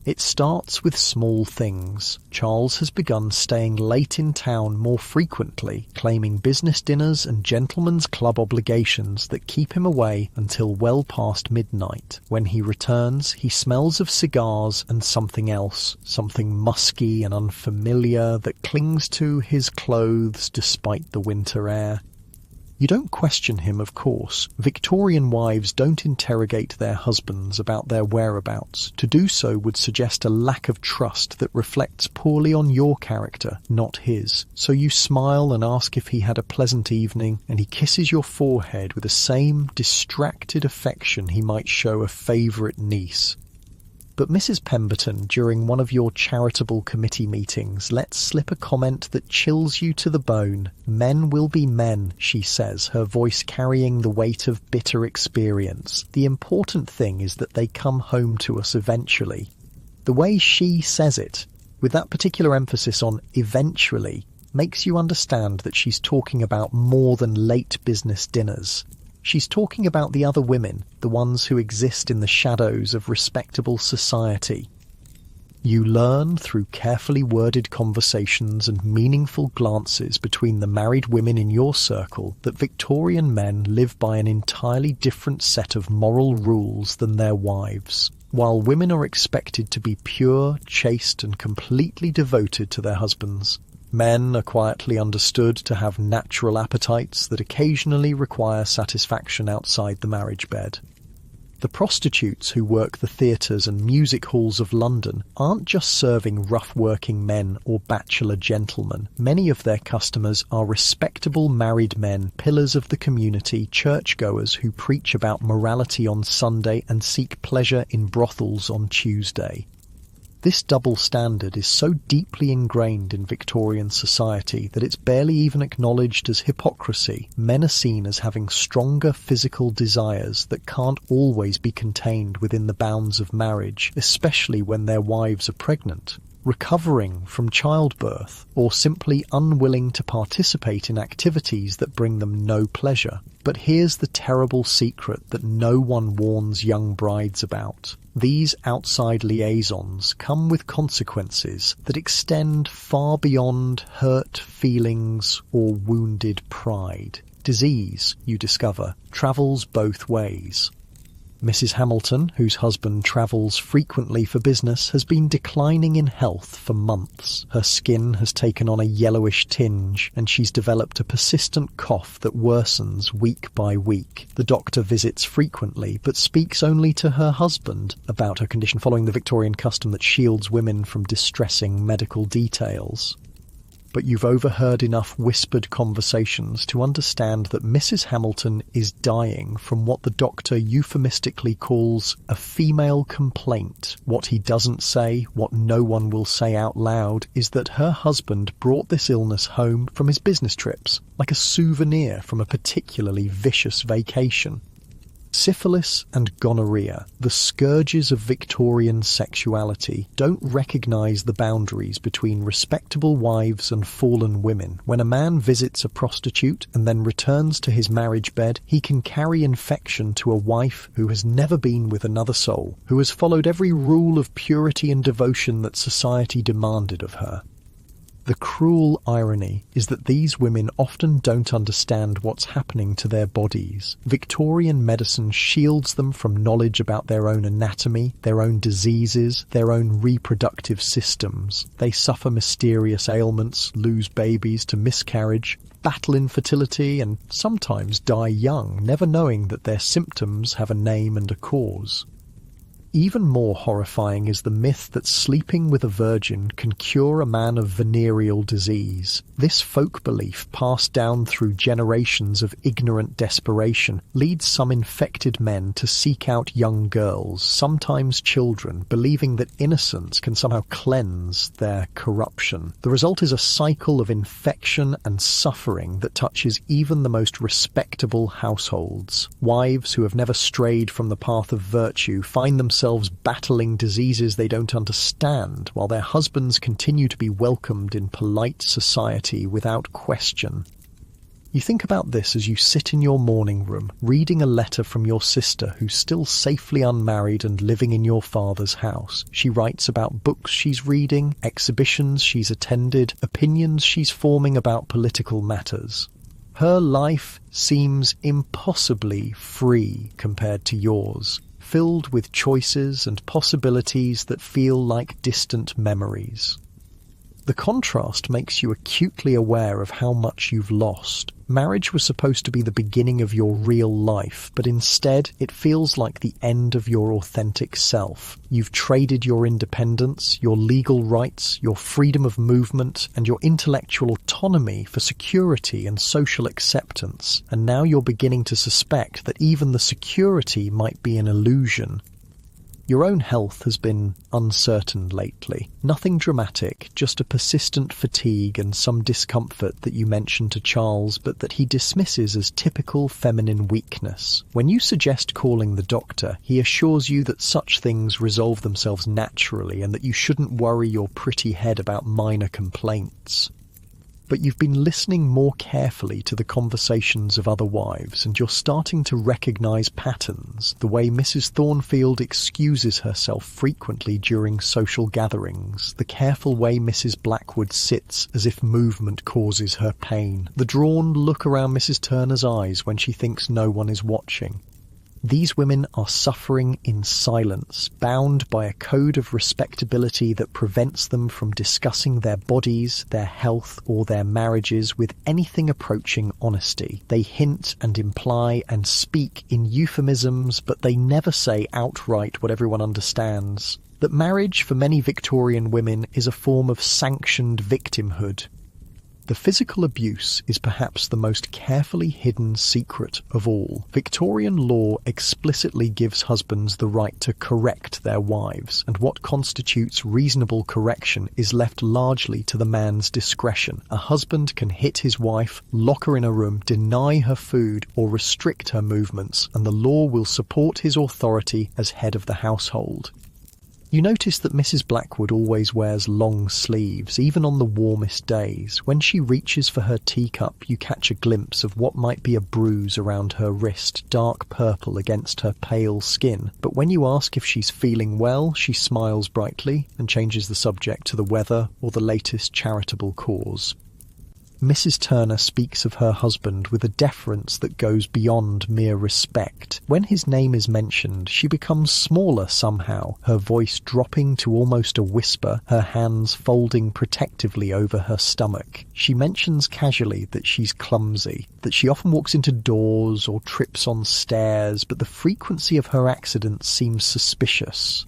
It starts with small things. Charles has begun staying late in town more frequently, claiming business dinners and gentlemen's club obligations that keep him away until well past midnight. When he returns, he smells of cigars and something else, something musky and unfamiliar that clings to his clothes despite the winter air. You don't question him, of course. Victorian wives don't interrogate their husbands about their whereabouts. To do so would suggest a lack of trust that reflects poorly on your character, not his. So you smile and ask if he had a pleasant evening, and he kisses your forehead with the same distracted affection he might show a favourite niece. But Mrs. Pemberton, during one of your charitable committee meetings, lets slip a comment that chills you to the bone. Men will be men, she says, her voice carrying the weight of bitter experience. The important thing is that they come home to us eventually. The way she says it, with that particular emphasis on eventually, makes you understand that she's talking about more than late business dinners. She's talking about the other women, the ones who exist in the shadows of respectable society. You learn through carefully worded conversations and meaningful glances between the married women in your circle that Victorian men live by an entirely different set of moral rules than their wives. While women are expected to be pure, chaste, and completely devoted to their husbands, men are quietly understood to have natural appetites that occasionally require satisfaction outside the marriage bed. The prostitutes who work the theatres and music halls of London aren't just serving rough working men or bachelor gentlemen. Many of their customers are respectable married men, pillars of the community, churchgoers who preach about morality on Sunday and seek pleasure in brothels on Tuesday. This double standard is so deeply ingrained in Victorian society that it's barely even acknowledged as hypocrisy. Men are seen as having stronger physical desires that can't always be contained within the bounds of marriage, especially when their wives are pregnant, recovering from childbirth, or simply unwilling to participate in activities that bring them no pleasure. But here's the terrible secret that no one warns young brides about. These outside liaisons come with consequences that extend far beyond hurt feelings or wounded pride. Disease, you discover, travels both ways. Mrs. Hamilton, whose husband travels frequently for business, has been declining in health for months. Her skin has taken on a yellowish tinge, and she's developed a persistent cough that worsens week by week. The doctor visits frequently, but speaks only to her husband about her condition, following the Victorian custom that shields women from distressing medical details. but you've overheard enough whispered conversations to understand that Mrs. Hamilton is dying from what the doctor euphemistically calls a female complaint. What he doesn't say, what no one will say out loud, is that her husband brought this illness home from his business trips, like a souvenir from a particularly vicious vacation. Syphilis and gonorrhea, the scourges of Victorian sexuality, don't recognise the boundaries between respectable wives and fallen women. When a man visits a prostitute and then returns to his marriage bed, he can carry infection to a wife who has never been with another soul, who has followed every rule of purity and devotion that society demanded of her. The cruel irony is that these women often don't understand what's happening to their bodies. Victorian medicine shields them from knowledge about their own anatomy, their own diseases, their own reproductive systems. They suffer mysterious ailments, lose babies to miscarriage, battle infertility, and sometimes die young, never knowing that their symptoms have a name and a cause. Even more horrifying is the myth that sleeping with a virgin can cure a man of venereal disease. This folk belief, passed down through generations of ignorant desperation, leads some infected men to seek out young girls, sometimes children, believing that innocence can somehow cleanse their corruption. The result is a cycle of infection and suffering that touches even the most respectable households. Wives who have never strayed from the path of virtue find themselves battling diseases they don't understand, while their husbands continue to be welcomed in polite society without question. You think about this as you sit in your morning room, reading a letter from your sister who's still safely unmarried and living in your father's house. She writes about books she's reading, exhibitions she's attended, opinions she's forming about political matters. Her life seems impossibly free compared to yours, filled with choices and possibilities that feel like distant memories. The contrast makes you acutely aware of how much you've lost. Marriage was supposed to be the beginning of your real life, but instead it feels like the end of your authentic self. You've traded your independence, your legal rights, your freedom of movement, and your intellectual autonomy for security and social acceptance, and now you're beginning to suspect that even the security might be an illusion. Your own health has been uncertain lately. Nothing dramatic, just a persistent fatigue and some discomfort that you mention to Charles, but that he dismisses as typical feminine weakness. When you suggest calling the doctor, he assures you that such things resolve themselves naturally and that you shouldn't worry your pretty head about minor complaints. But you've been listening more carefully to the conversations of other wives, and you're starting to recognise patterns, the way Mrs. Thornfield excuses herself frequently during social gatherings, the careful way Mrs. Blackwood sits as if movement causes her pain, the drawn look around Mrs. Turner's eyes when she thinks no one is watching. These women are suffering in silence, bound by a code of respectability that prevents them from discussing their bodies, their health, or their marriages with anything approaching honesty. They hint and imply and speak in euphemisms, but they never say outright what everyone understands: that marriage for many Victorian women is a form of sanctioned victimhood. The physical abuse is perhaps the most carefully hidden secret of all. Victorian law explicitly gives husbands the right to correct their wives, and what constitutes reasonable correction is left largely to the man's discretion. A husband can hit his wife, lock her in a room, deny her food, or restrict her movements, and the law will support his authority as head of the household. You notice that Mrs. Blackwood always wears long sleeves, even on the warmest days. When she reaches for her teacup, you catch a glimpse of what might be a bruise around her wrist, dark purple against her pale skin. But when you ask if she's feeling well, she smiles brightly and changes the subject to the weather or the latest charitable cause. Mrs. Turner speaks of her husband with a deference that goes beyond mere respect. When his name is mentioned, she becomes smaller somehow, her voice dropping to almost a whisper, her hands folding protectively over her stomach. She mentions casually that she's clumsy, that she often walks into doors or trips on stairs, but the frequency of her accidents seems suspicious.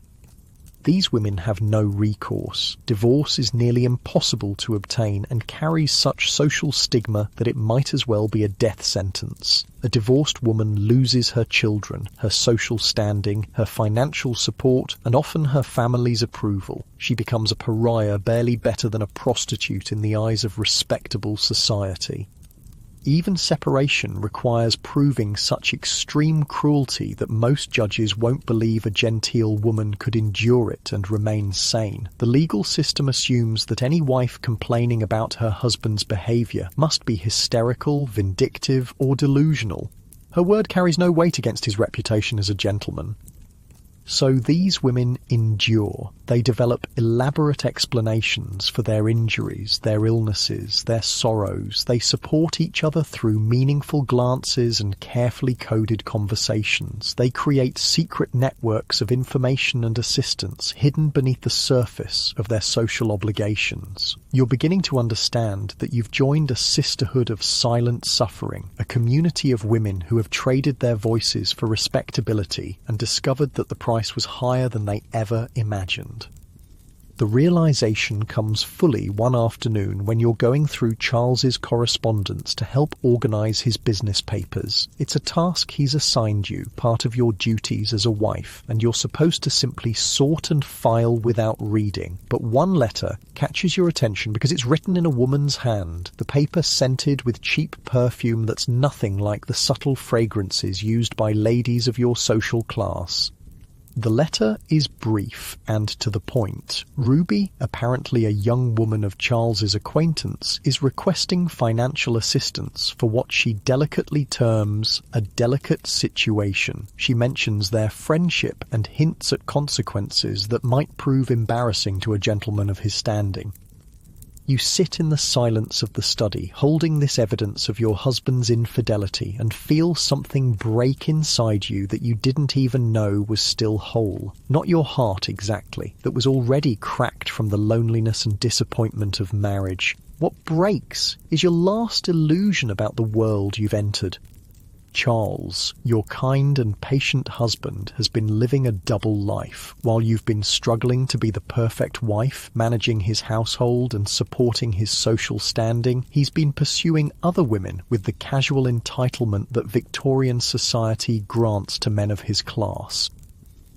These women have no recourse. Divorce is nearly impossible to obtain and carries such social stigma that it might as well be a death sentence. A divorced woman loses her children, her social standing, her financial support, and often her family's approval. She becomes a pariah, barely better than a prostitute in the eyes of respectable society. Even separation requires proving such extreme cruelty that most judges won't believe a genteel woman could endure it and remain sane. The legal system assumes that any wife complaining about her husband's behaviour must be hysterical, vindictive, or delusional. Her word carries no weight against his reputation as a gentleman. So these women endure. They develop elaborate explanations for their injuries, their illnesses, their sorrows. They support each other through meaningful glances and carefully coded conversations. They create secret networks of information and assistance hidden beneath the surface of their social obligations. You're beginning to understand that you've joined a sisterhood of silent suffering, a community of women who have traded their voices for respectability and discovered that the price was higher than they ever imagined. The realization comes fully one afternoon when you're going through Charles's correspondence to help organize his business papers. It's a task he's assigned you, part of your duties as a wife, and you're supposed to simply sort and file without reading. But one letter catches your attention because it's written in a woman's hand, the paper scented with cheap perfume that's nothing like the subtle fragrances used by ladies of your social class. The letter is brief and to the point. Ruby, apparently a young woman of Charles's acquaintance, is requesting financial assistance for what she delicately terms a delicate situation. She mentions their friendship and hints at consequences that might prove embarrassing to a gentleman of his standing. You sit in the silence of the study, holding this evidence of your husband's infidelity, and feel something break inside you that you didn't even know was still whole. Not your heart exactly, that was already cracked from the loneliness and disappointment of marriage. What breaks is your last illusion about the world you've entered. Charles, your kind and patient husband, has been living a double life. While you've been struggling to be the perfect wife, managing his household and supporting his social standing, he's been pursuing other women with the casual entitlement that Victorian society grants to men of his class.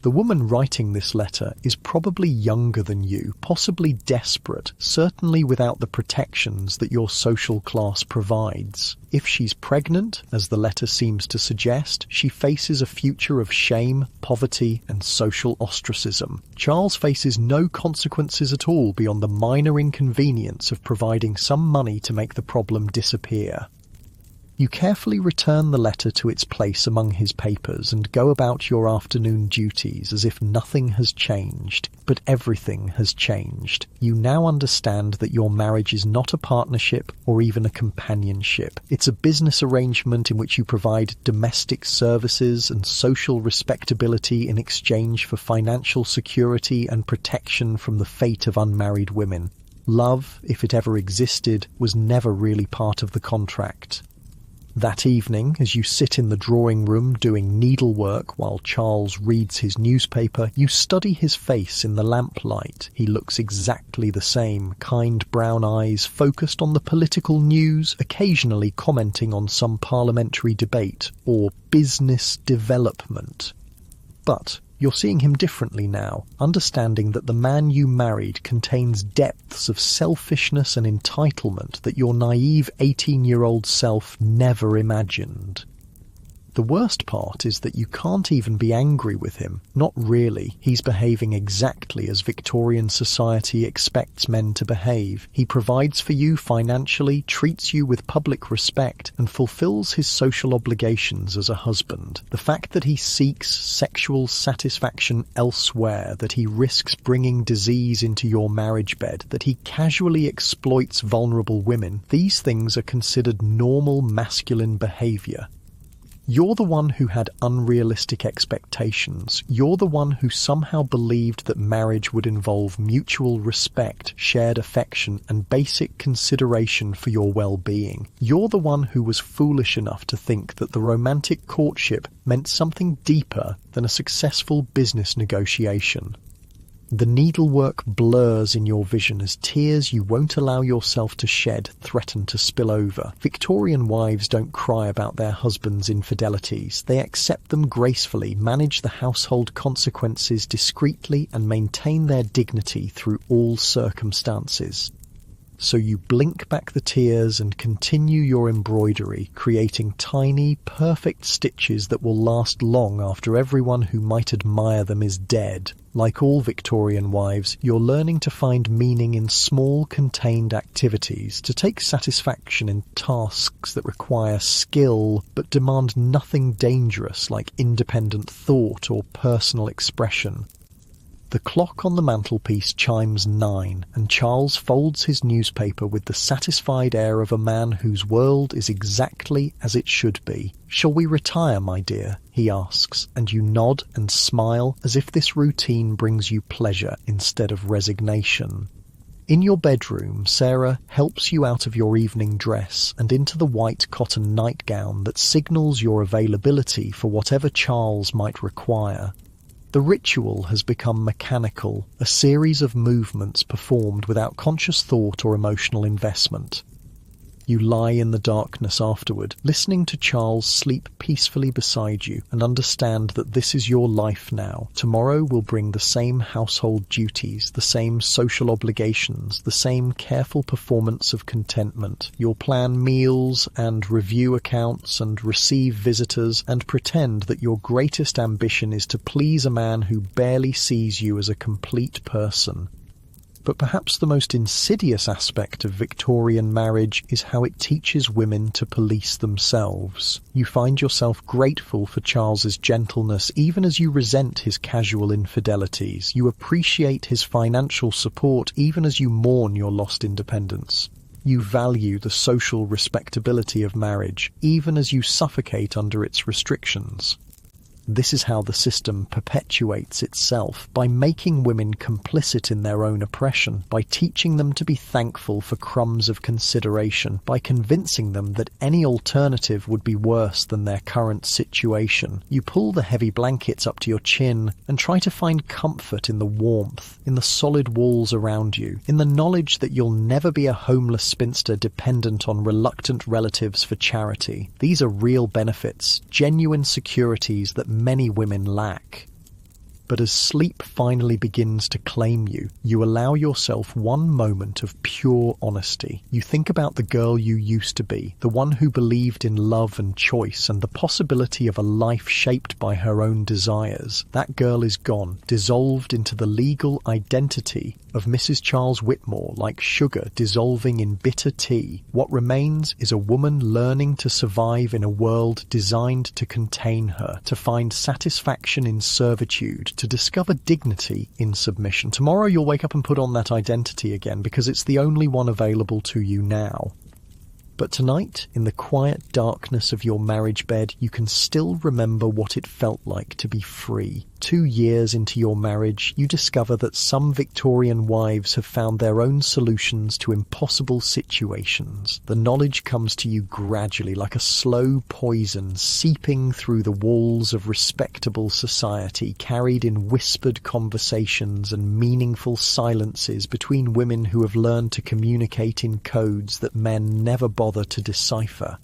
The woman writing this letter is probably younger than you, possibly desperate, certainly without the protections that your social class provides. If she's pregnant, as the letter seems to suggest, she faces a future of shame, poverty, and social ostracism. Charles faces no consequences at all beyond the minor inconvenience of providing some money to make the problem disappear. You carefully return the letter to its place among his papers and go about your afternoon duties as if nothing has changed. But everything has changed. You now understand that your marriage is not a partnership or even a companionship. It's a business arrangement in which you provide domestic services and social respectability in exchange for financial security and protection from the fate of unmarried women. Love, if it ever existed, was never really part of the contract. That evening, as you sit in the drawing room doing needlework while Charles reads his newspaper, you study his face in the lamplight. He looks exactly the same, kind brown eyes focused on the political news, occasionally commenting on some parliamentary debate or business development. But you're seeing him differently now, understanding that the man you married contains depths of selfishness and entitlement that your naive 18-year-old self never imagined. The worst part is that you can't even be angry with him. Not really. He's behaving exactly as Victorian society expects men to behave. He provides for you financially, treats you with public respect, and fulfills his social obligations as a husband. The fact that he seeks sexual satisfaction elsewhere, that he risks bringing disease into your marriage bed, that he casually exploits vulnerable women, these things are considered normal masculine behavior. You're the one who had unrealistic expectations. You're the one who somehow believed that marriage would involve mutual respect, shared affection, and basic consideration for your well-being. You're the one who was foolish enough to think that the romantic courtship meant something deeper than a successful business negotiation. The needlework blurs in your vision as tears you won't allow yourself to shed threaten to spill over. Victorian wives don't cry about their husbands' infidelities. They accept them gracefully, manage the household consequences discreetly, and maintain their dignity through all circumstances. So you blink back the tears and continue your embroidery, creating tiny, perfect stitches that will last long after everyone who might admire them is dead. Like all Victorian wives, you're learning to find meaning in small, contained activities, to take satisfaction in tasks that require skill but demand nothing dangerous like independent thought or personal expression. The clock on the mantelpiece chimes 9, and Charles folds his newspaper with the satisfied air of a man whose world is exactly as it should be. "Shall we retire, my dear?" he asks, and you nod and smile as if this routine brings you pleasure instead of resignation. In your bedroom, Sarah helps you out of your evening dress and into the white cotton nightgown that signals your availability for whatever Charles might require. The ritual has become mechanical, a series of movements performed without conscious thought or emotional investment. You lie in the darkness afterward, listening to Charles sleep peacefully beside you, and understand that this is your life now. Tomorrow will bring the same household duties, the same social obligations, the same careful performance of contentment. You'll plan meals and review accounts and receive visitors and pretend that your greatest ambition is to please a man who barely sees you as a complete person. But perhaps the most insidious aspect of Victorian marriage is how it teaches women to police themselves. You find yourself grateful for Charles's gentleness even as you resent his casual infidelities. You appreciate his financial support even as you mourn your lost independence. You value the social respectability of marriage even as you suffocate under its restrictions. This is how the system perpetuates itself, by making women complicit in their own oppression, by teaching them to be thankful for crumbs of consideration, by convincing them that any alternative would be worse than their current situation. You pull the heavy blankets up to your chin and try to find comfort in the warmth, in the solid walls around you, in the knowledge that you'll never be a homeless spinster dependent on reluctant relatives for charity. These are real benefits, genuine securities that many women lack. But as sleep finally begins to claim you, you allow yourself one moment of pure honesty. You think about the girl you used to be, the one who believed in love and choice and the possibility of a life shaped by her own desires. That girl is gone, dissolved into the legal identity of Mrs. Charles Whitmore, like sugar dissolving in bitter tea. What remains is a woman learning to survive in a world designed to contain her, to find satisfaction in servitude, to discover dignity in submission. Tomorrow you'll wake up and put on that identity again because it's the only one available to you now. But tonight, in the quiet darkness of your marriage bed, you can still remember what it felt like to be free. 2 years into your marriage, you discover that some Victorian wives have found their own solutions to impossible situations. The knowledge comes to you gradually, like a slow poison seeping through the walls of respectable society, carried in whispered conversations and meaningful silences between women who have learned to communicate in codes that men never bother to decipher.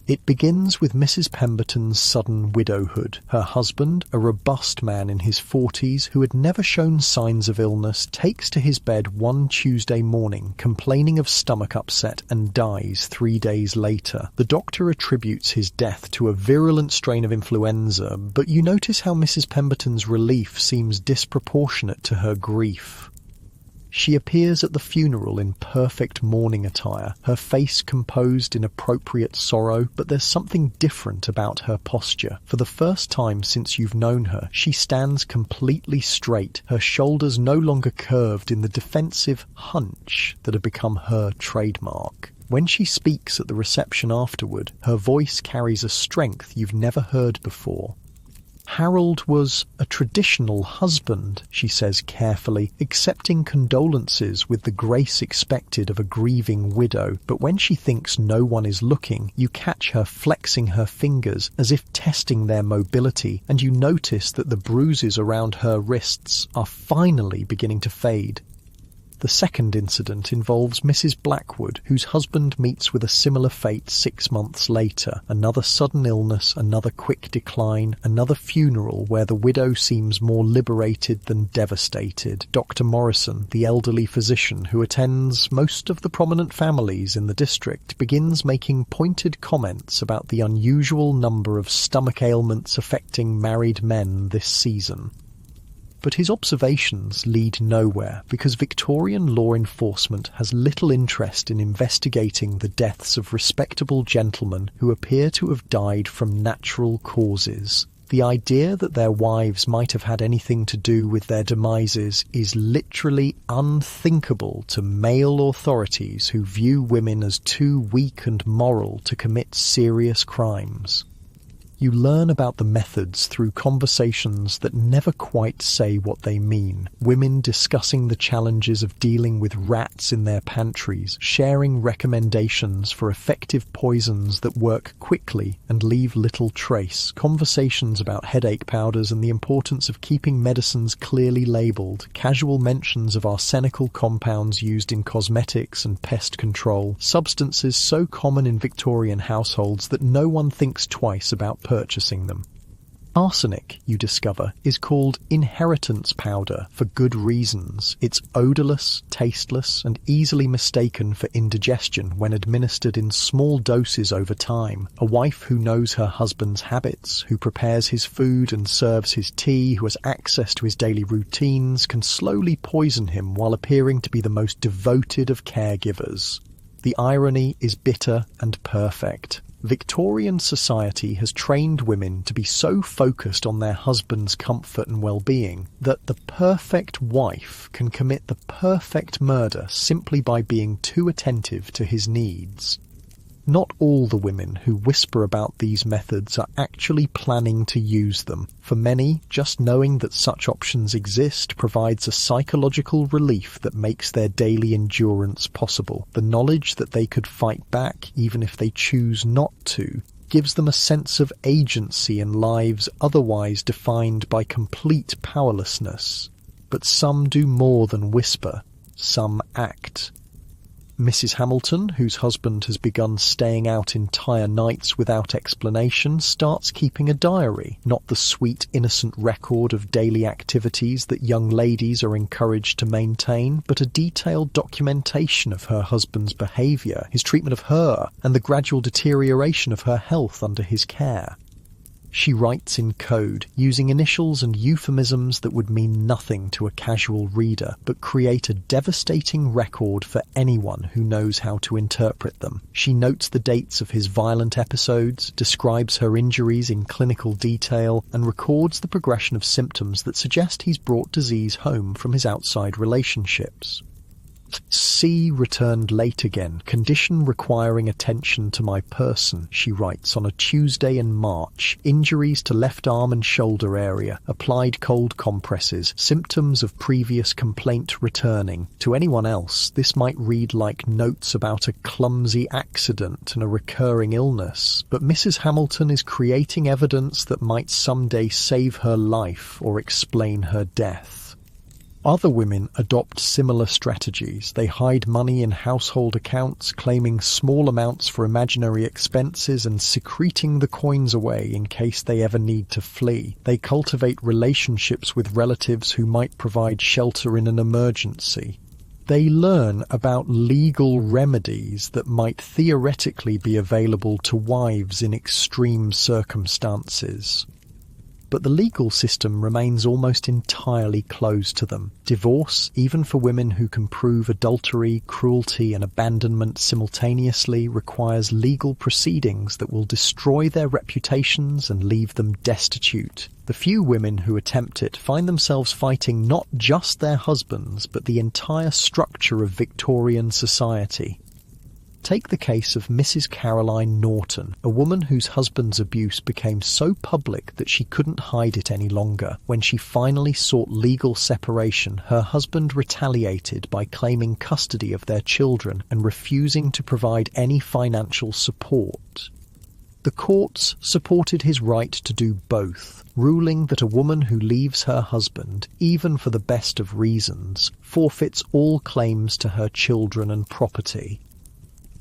It begins with Mrs. Pemberton's sudden widowhood. Her husband, a robust man in his 40s who had never shown signs of illness, takes to his bed one Tuesday morning, complaining of stomach upset, and dies 3 days later. The doctor attributes his death to a virulent strain of influenza, but you notice how Mrs. Pemberton's relief seems disproportionate to her grief. She appears at the funeral in perfect mourning attire, her face composed in appropriate sorrow, but there's something different about her posture. For the first time since you've known her, she stands completely straight, her shoulders no longer curved in the defensive hunch that had become her trademark. When she speaks at the reception afterward, her voice carries a strength you've never heard before. Harold was a traditional husband, she says carefully, accepting condolences with the grace expected of a grieving widow, but when she thinks no one is looking, you catch her flexing her fingers as if testing their mobility, and you notice that the bruises around her wrists are finally beginning to fade. The second incident involves Mrs. Blackwood, whose husband meets with a similar fate 6 months later. Another sudden illness, another quick decline, another funeral where the widow seems more liberated than devastated. Dr. Morrison, the elderly physician who attends most of the prominent families in the district, begins making pointed comments about the unusual number of stomach ailments affecting married men this season. But his observations lead nowhere because Victorian law enforcement has little interest in investigating the deaths of respectable gentlemen who appear to have died from natural causes. The idea that their wives might have had anything to do with their demises is literally unthinkable to male authorities who view women as too weak and moral to commit serious crimes. You learn about the methods through conversations that never quite say what they mean. Women discussing the challenges of dealing with rats in their pantries, sharing recommendations for effective poisons that work quickly and leave little trace. Conversations about headache powders and the importance of keeping medicines clearly labelled. Casual mentions of arsenical compounds used in cosmetics and pest control. Substances so common in Victorian households that no one thinks twice about purchasing them. Arsenic, you discover, is called inheritance powder for good reasons. It's odourless, tasteless, and easily mistaken for indigestion when administered in small doses over time. A wife who knows her husband's habits, who prepares his food and serves his tea, who has access to his daily routines, can slowly poison him while appearing to be the most devoted of caregivers. The irony is bitter and perfect. Victorian society has trained women to be so focused on their husband's comfort and well-being that the perfect wife can commit the perfect murder simply by being too attentive to his needs. Not all the women who whisper about these methods are actually planning to use them. For many, just knowing that such options exist provides a psychological relief that makes their daily endurance possible. The knowledge that they could fight back, even if they choose not to, gives them a sense of agency in lives otherwise defined by complete powerlessness. But some do more than whisper. Some act. Mrs. Hamilton, whose husband has begun staying out entire nights without explanation, starts keeping a diary, not the sweet, innocent record of daily activities that young ladies are encouraged to maintain, but a detailed documentation of her husband's behaviour, his treatment of her, and the gradual deterioration of her health under his care. She writes in code, using initials and euphemisms that would mean nothing to a casual reader, but create a devastating record for anyone who knows how to interpret them. She notes the dates of his violent episodes, describes her injuries in clinical detail, and records the progression of symptoms that suggest he's brought disease home from his outside relationships. C returned late again, condition requiring attention to my person, she writes on a Tuesday in March. Injuries to left arm and shoulder area, applied cold compresses, symptoms of previous complaint returning. To anyone else, this might read like notes about a clumsy accident and a recurring illness, but Mrs. Hamilton is creating evidence that might someday save her life or explain her death. Other women adopt similar strategies. They hide money in household accounts, claiming small amounts for imaginary expenses and secreting the coins away in case they ever need to flee. They cultivate relationships with relatives who might provide shelter in an emergency. They learn about legal remedies that might theoretically be available to wives in extreme circumstances. But the legal system remains almost entirely closed to them. Divorce, even for women who can prove adultery, cruelty and abandonment simultaneously, requires legal proceedings that will destroy their reputations and leave them destitute. The few women who attempt it find themselves fighting not just their husbands, but the entire structure of Victorian society. Take the case of Mrs. Caroline Norton, a woman whose husband's abuse became so public that she couldn't hide it any longer. When she finally sought legal separation, her husband retaliated by claiming custody of their children and refusing to provide any financial support. The courts supported his right to do both, ruling that a woman who leaves her husband, even for the best of reasons, forfeits all claims to her children and property.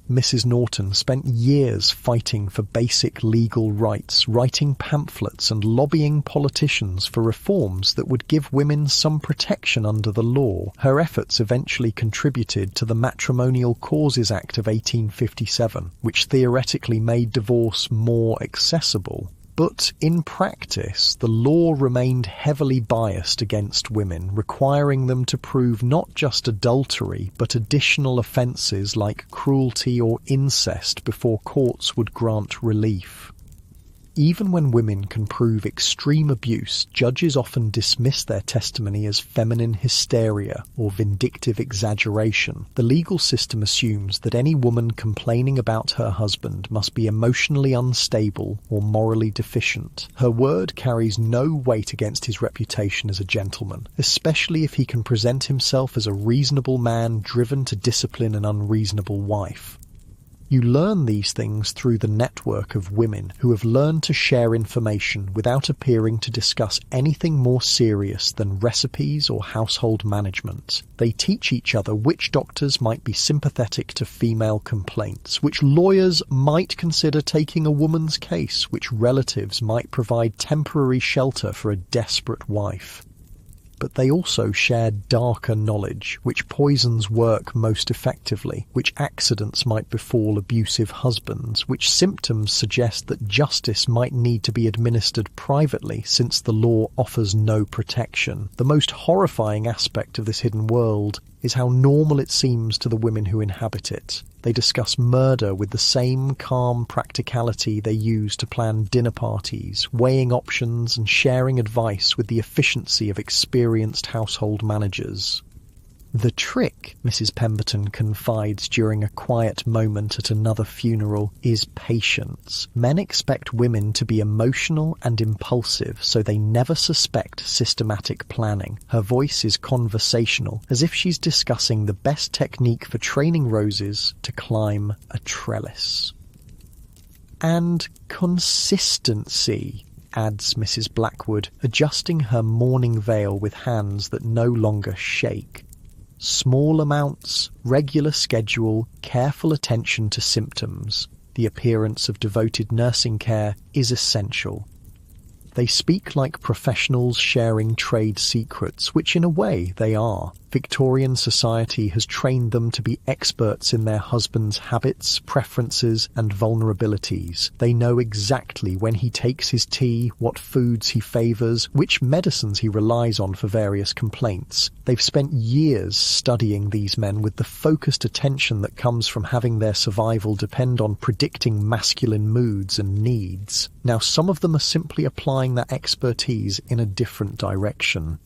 Mrs. Norton spent years fighting for basic legal rights, writing pamphlets and lobbying politicians for reforms that would give women some protection under the law. Her efforts eventually contributed to the Matrimonial Causes Act of 1857, which theoretically made divorce more accessible. But in practice, the law remained heavily biased against women, requiring them to prove not just adultery, but additional offences like cruelty or incest before courts would grant relief. Even when women can prove extreme abuse, judges often dismiss their testimony as feminine hysteria or vindictive exaggeration. The legal system assumes that any woman complaining about her husband must be emotionally unstable or morally deficient. Her word carries no weight against his reputation as a gentleman, especially if he can present himself as a reasonable man driven to discipline an unreasonable wife. You learn these things through the network of women who have learned to share information without appearing to discuss anything more serious than recipes or household management. They teach each other which doctors might be sympathetic to female complaints, which lawyers might consider taking a woman's case, which relatives might provide temporary shelter for a desperate wife. But they also share darker knowledge, which poisons work most effectively, which accidents might befall abusive husbands, which symptoms suggest that justice might need to be administered privately since the law offers no protection. The most horrifying aspect of this hidden world is how normal it seems to the women who inhabit it. They discuss murder with the same calm practicality they use to plan dinner parties, weighing options and sharing advice with the efficiency of experienced household managers. The trick, Mrs. Pemberton confides during a quiet moment at another funeral, is patience. Men expect women to be emotional and impulsive, so they never suspect systematic planning. Her voice is conversational, as if she's discussing the best technique for training roses to climb a trellis. And consistency, adds Mrs. Blackwood, adjusting her mourning veil with hands that no longer shake. Small amounts, regular schedule, careful attention to symptoms. The appearance of devoted nursing care is essential. They speak like professionals sharing trade secrets, which in a way they are. Victorian society has trained them to be experts in their husband's habits, preferences, and vulnerabilities. They know exactly when he takes his tea, what foods he favours, which medicines he relies on for various complaints. They've spent years studying these men with the focused attention that comes from having their survival depend on predicting masculine moods and needs. Now, some of them are simply applying that expertise in a different direction.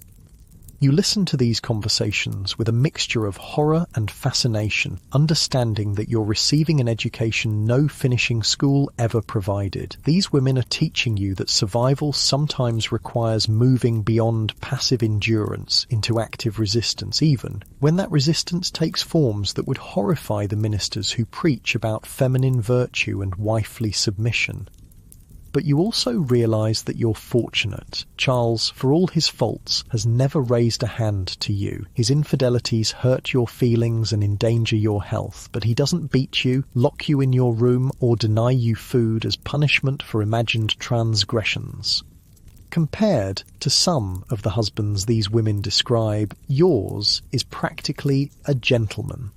You listen to these conversations with a mixture of horror and fascination, understanding that you're receiving an education no finishing school ever provided. These women are teaching you that survival sometimes requires moving beyond passive endurance into active resistance, even when that resistance takes forms that would horrify the ministers who preach about feminine virtue and wifely submission. But you also realise that you're fortunate. Charles, for all his faults, has never raised a hand to you. His infidelities hurt your feelings and endanger your health, but he doesn't beat you, lock you in your room, or deny you food as punishment for imagined transgressions. Compared to some of the husbands these women describe, yours is practically a gentleman.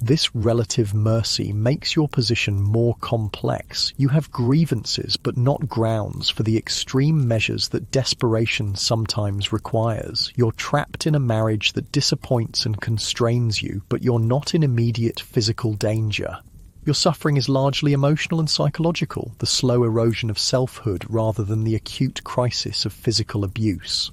This relative mercy makes your position more complex. You have grievances, but not grounds for the extreme measures that desperation sometimes requires. You're trapped in a marriage that disappoints and constrains you, but you're not in immediate physical danger. Your suffering is largely emotional and psychological, the slow erosion of selfhood rather than the acute crisis of physical abuse.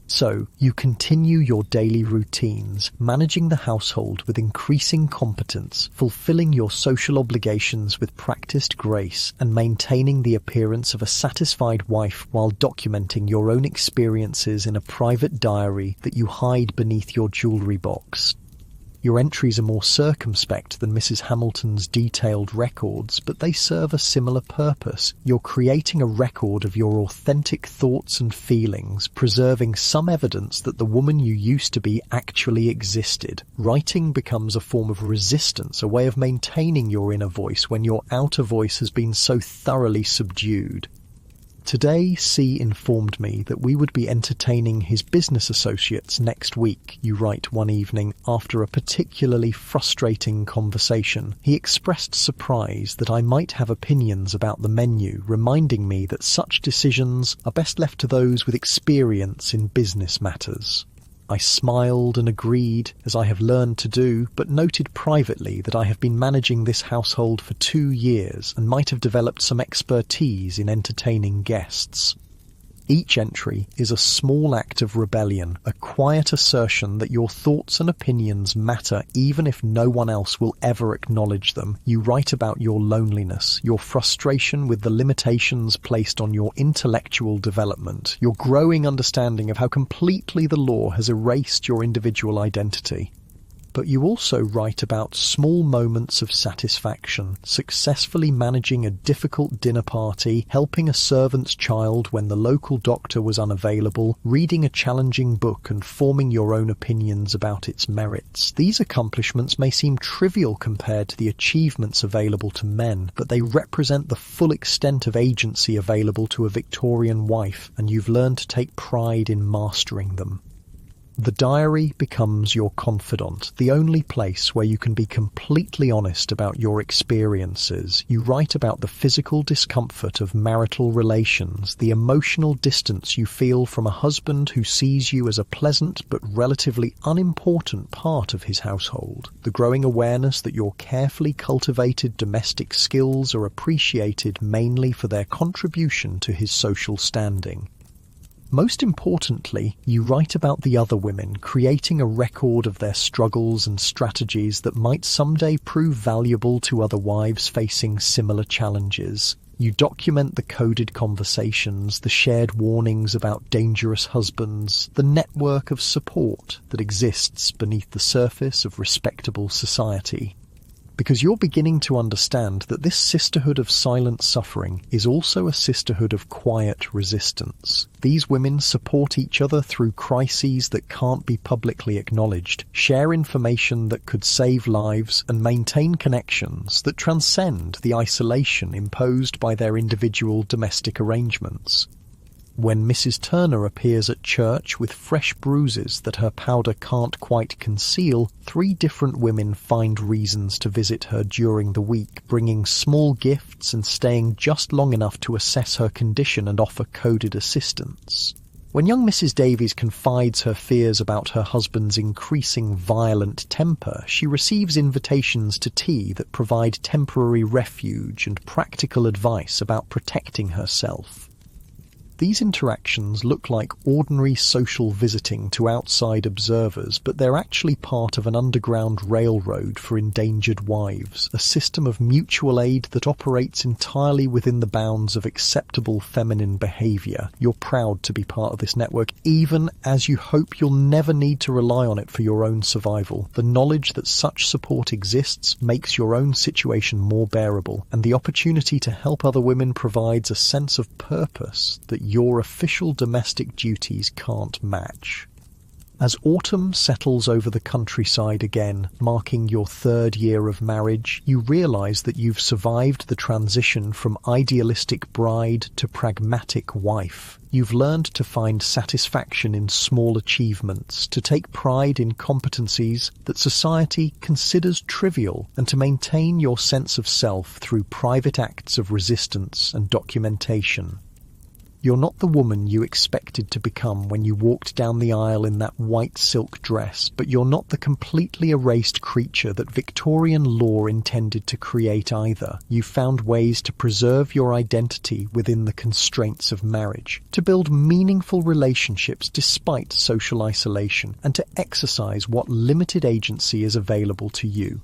So, you continue your daily routines, managing the household with increasing competence, fulfilling your social obligations with practiced grace, and maintaining the appearance of a satisfied wife while documenting your own experiences in a private diary that you hide beneath your jewellery box. Your entries are more circumspect than Mrs. Hamilton's detailed records, but they serve a similar purpose. You're creating a record of your authentic thoughts and feelings, preserving some evidence that the woman you used to be actually existed. Writing becomes a form of resistance, a way of maintaining your inner voice when your outer voice has been so thoroughly subdued. Today, C informed me that we would be entertaining his business associates next week, you write one evening, after a particularly frustrating conversation. He expressed surprise that I might have opinions about the menu, reminding me that such decisions are best left to those with experience in business matters. I smiled and agreed, as I have learned to do, but noted privately that I have been managing this household for 2 years and might have developed some expertise in entertaining guests. Each entry is a small act of rebellion, a quiet assertion that your thoughts and opinions matter even if no one else will ever acknowledge them. You write about your loneliness, your frustration with the limitations placed on your intellectual development, your growing understanding of how completely the law has erased your individual identity. But you also write about small moments of satisfaction, successfully managing a difficult dinner party, helping a servant's child when the local doctor was unavailable, reading a challenging book and forming your own opinions about its merits. These accomplishments may seem trivial compared to the achievements available to men, but they represent the full extent of agency available to a Victorian wife, and you've learned to take pride in mastering them. The diary becomes your confidant, the only place where you can be completely honest about your experiences. You write about the physical discomfort of marital relations, the emotional distance you feel from a husband who sees you as a pleasant but relatively unimportant part of his household, the growing awareness that your carefully cultivated domestic skills are appreciated mainly for their contribution to his social standing. Most importantly, you write about the other women, creating a record of their struggles and strategies that might someday prove valuable to other wives facing similar challenges. You document the coded conversations, the shared warnings about dangerous husbands, the network of support that exists beneath the surface of respectable society. Because you're beginning to understand that this sisterhood of silent suffering is also a sisterhood of quiet resistance. These women support each other through crises that can't be publicly acknowledged, share information that could save lives, and maintain connections that transcend the isolation imposed by their individual domestic arrangements. When Mrs. Turner appears at church with fresh bruises that her powder can't quite conceal, 3 different women find reasons to visit her during the week, bringing small gifts and staying just long enough to assess her condition and offer coded assistance. When young Mrs. Davies confides her fears about her husband's increasing violent temper, she receives invitations to tea that provide temporary refuge and practical advice about protecting herself. These interactions look like ordinary social visiting to outside observers, but they're actually part of an underground railroad for endangered wives, a system of mutual aid that operates entirely within the bounds of acceptable feminine behaviour. You're proud to be part of this network, even as you hope you'll never need to rely on it for your own survival. The knowledge that such support exists makes your own situation more bearable, and the opportunity to help other women provides a sense of purpose that your official domestic duties can't match. As autumn settles over the countryside again, marking your 3rd year of marriage, you realise that you've survived the transition from idealistic bride to pragmatic wife. You've learned to find satisfaction in small achievements, to take pride in competencies that society considers trivial, and to maintain your sense of self through private acts of resistance and documentation. You're not the woman you expected to become when you walked down the aisle in that white silk dress, but you're not the completely erased creature that Victorian law intended to create either. You've found ways to preserve your identity within the constraints of marriage, to build meaningful relationships despite social isolation, and to exercise what limited agency is available to you.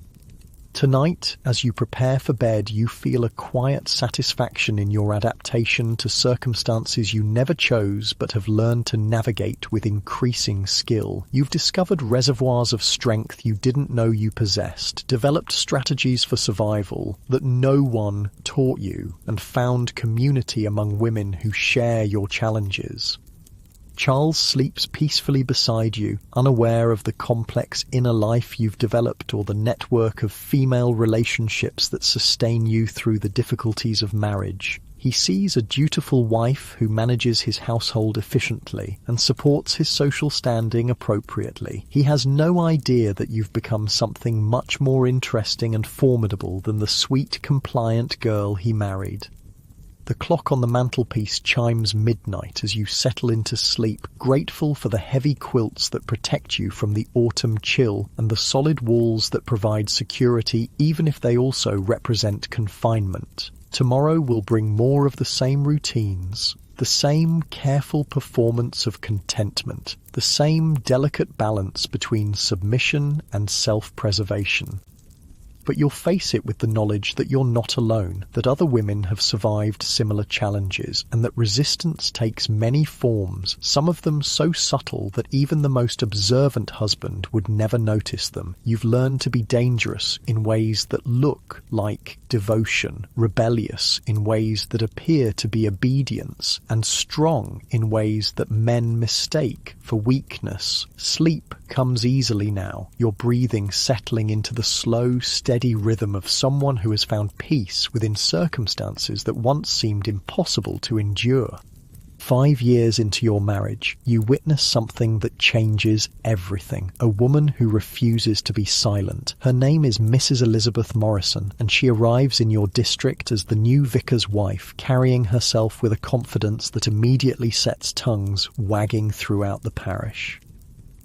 Tonight, as you prepare for bed, you feel a quiet satisfaction in your adaptation to circumstances you never chose but have learned to navigate with increasing skill. You've discovered reservoirs of strength you didn't know you possessed, developed strategies for survival that no one taught you, and found community among women who share your challenges. Charles sleeps peacefully beside you, unaware of the complex inner life you've developed or the network of female relationships that sustain you through the difficulties of marriage. He sees a dutiful wife who manages his household efficiently and supports his social standing appropriately. He has no idea that you've become something much more interesting and formidable than the sweet, compliant girl he married. The clock on the mantelpiece chimes midnight as you settle into sleep, grateful for the heavy quilts that protect you from the autumn chill and the solid walls that provide security even if they also represent confinement. Tomorrow will bring more of the same routines, the same careful performance of contentment, the same delicate balance between submission and self-preservation. But you'll face it with the knowledge that you're not alone, that other women have survived similar challenges, and that resistance takes many forms, some of them so subtle that even the most observant husband would never notice them. You've learned to be dangerous in ways that look like devotion, rebellious in ways that appear to be obedience, and strong in ways that men mistake for weakness. Sleep comes easily now, your breathing settling into the slow, steady rhythm of someone who has found peace within circumstances that once seemed impossible to endure. 5 years into your marriage, you witness something that changes everything. A woman who refuses to be silent. Her name is Mrs. Elizabeth Morrison, and she arrives in your district as the new vicar's wife, carrying herself with a confidence that immediately sets tongues wagging throughout the parish.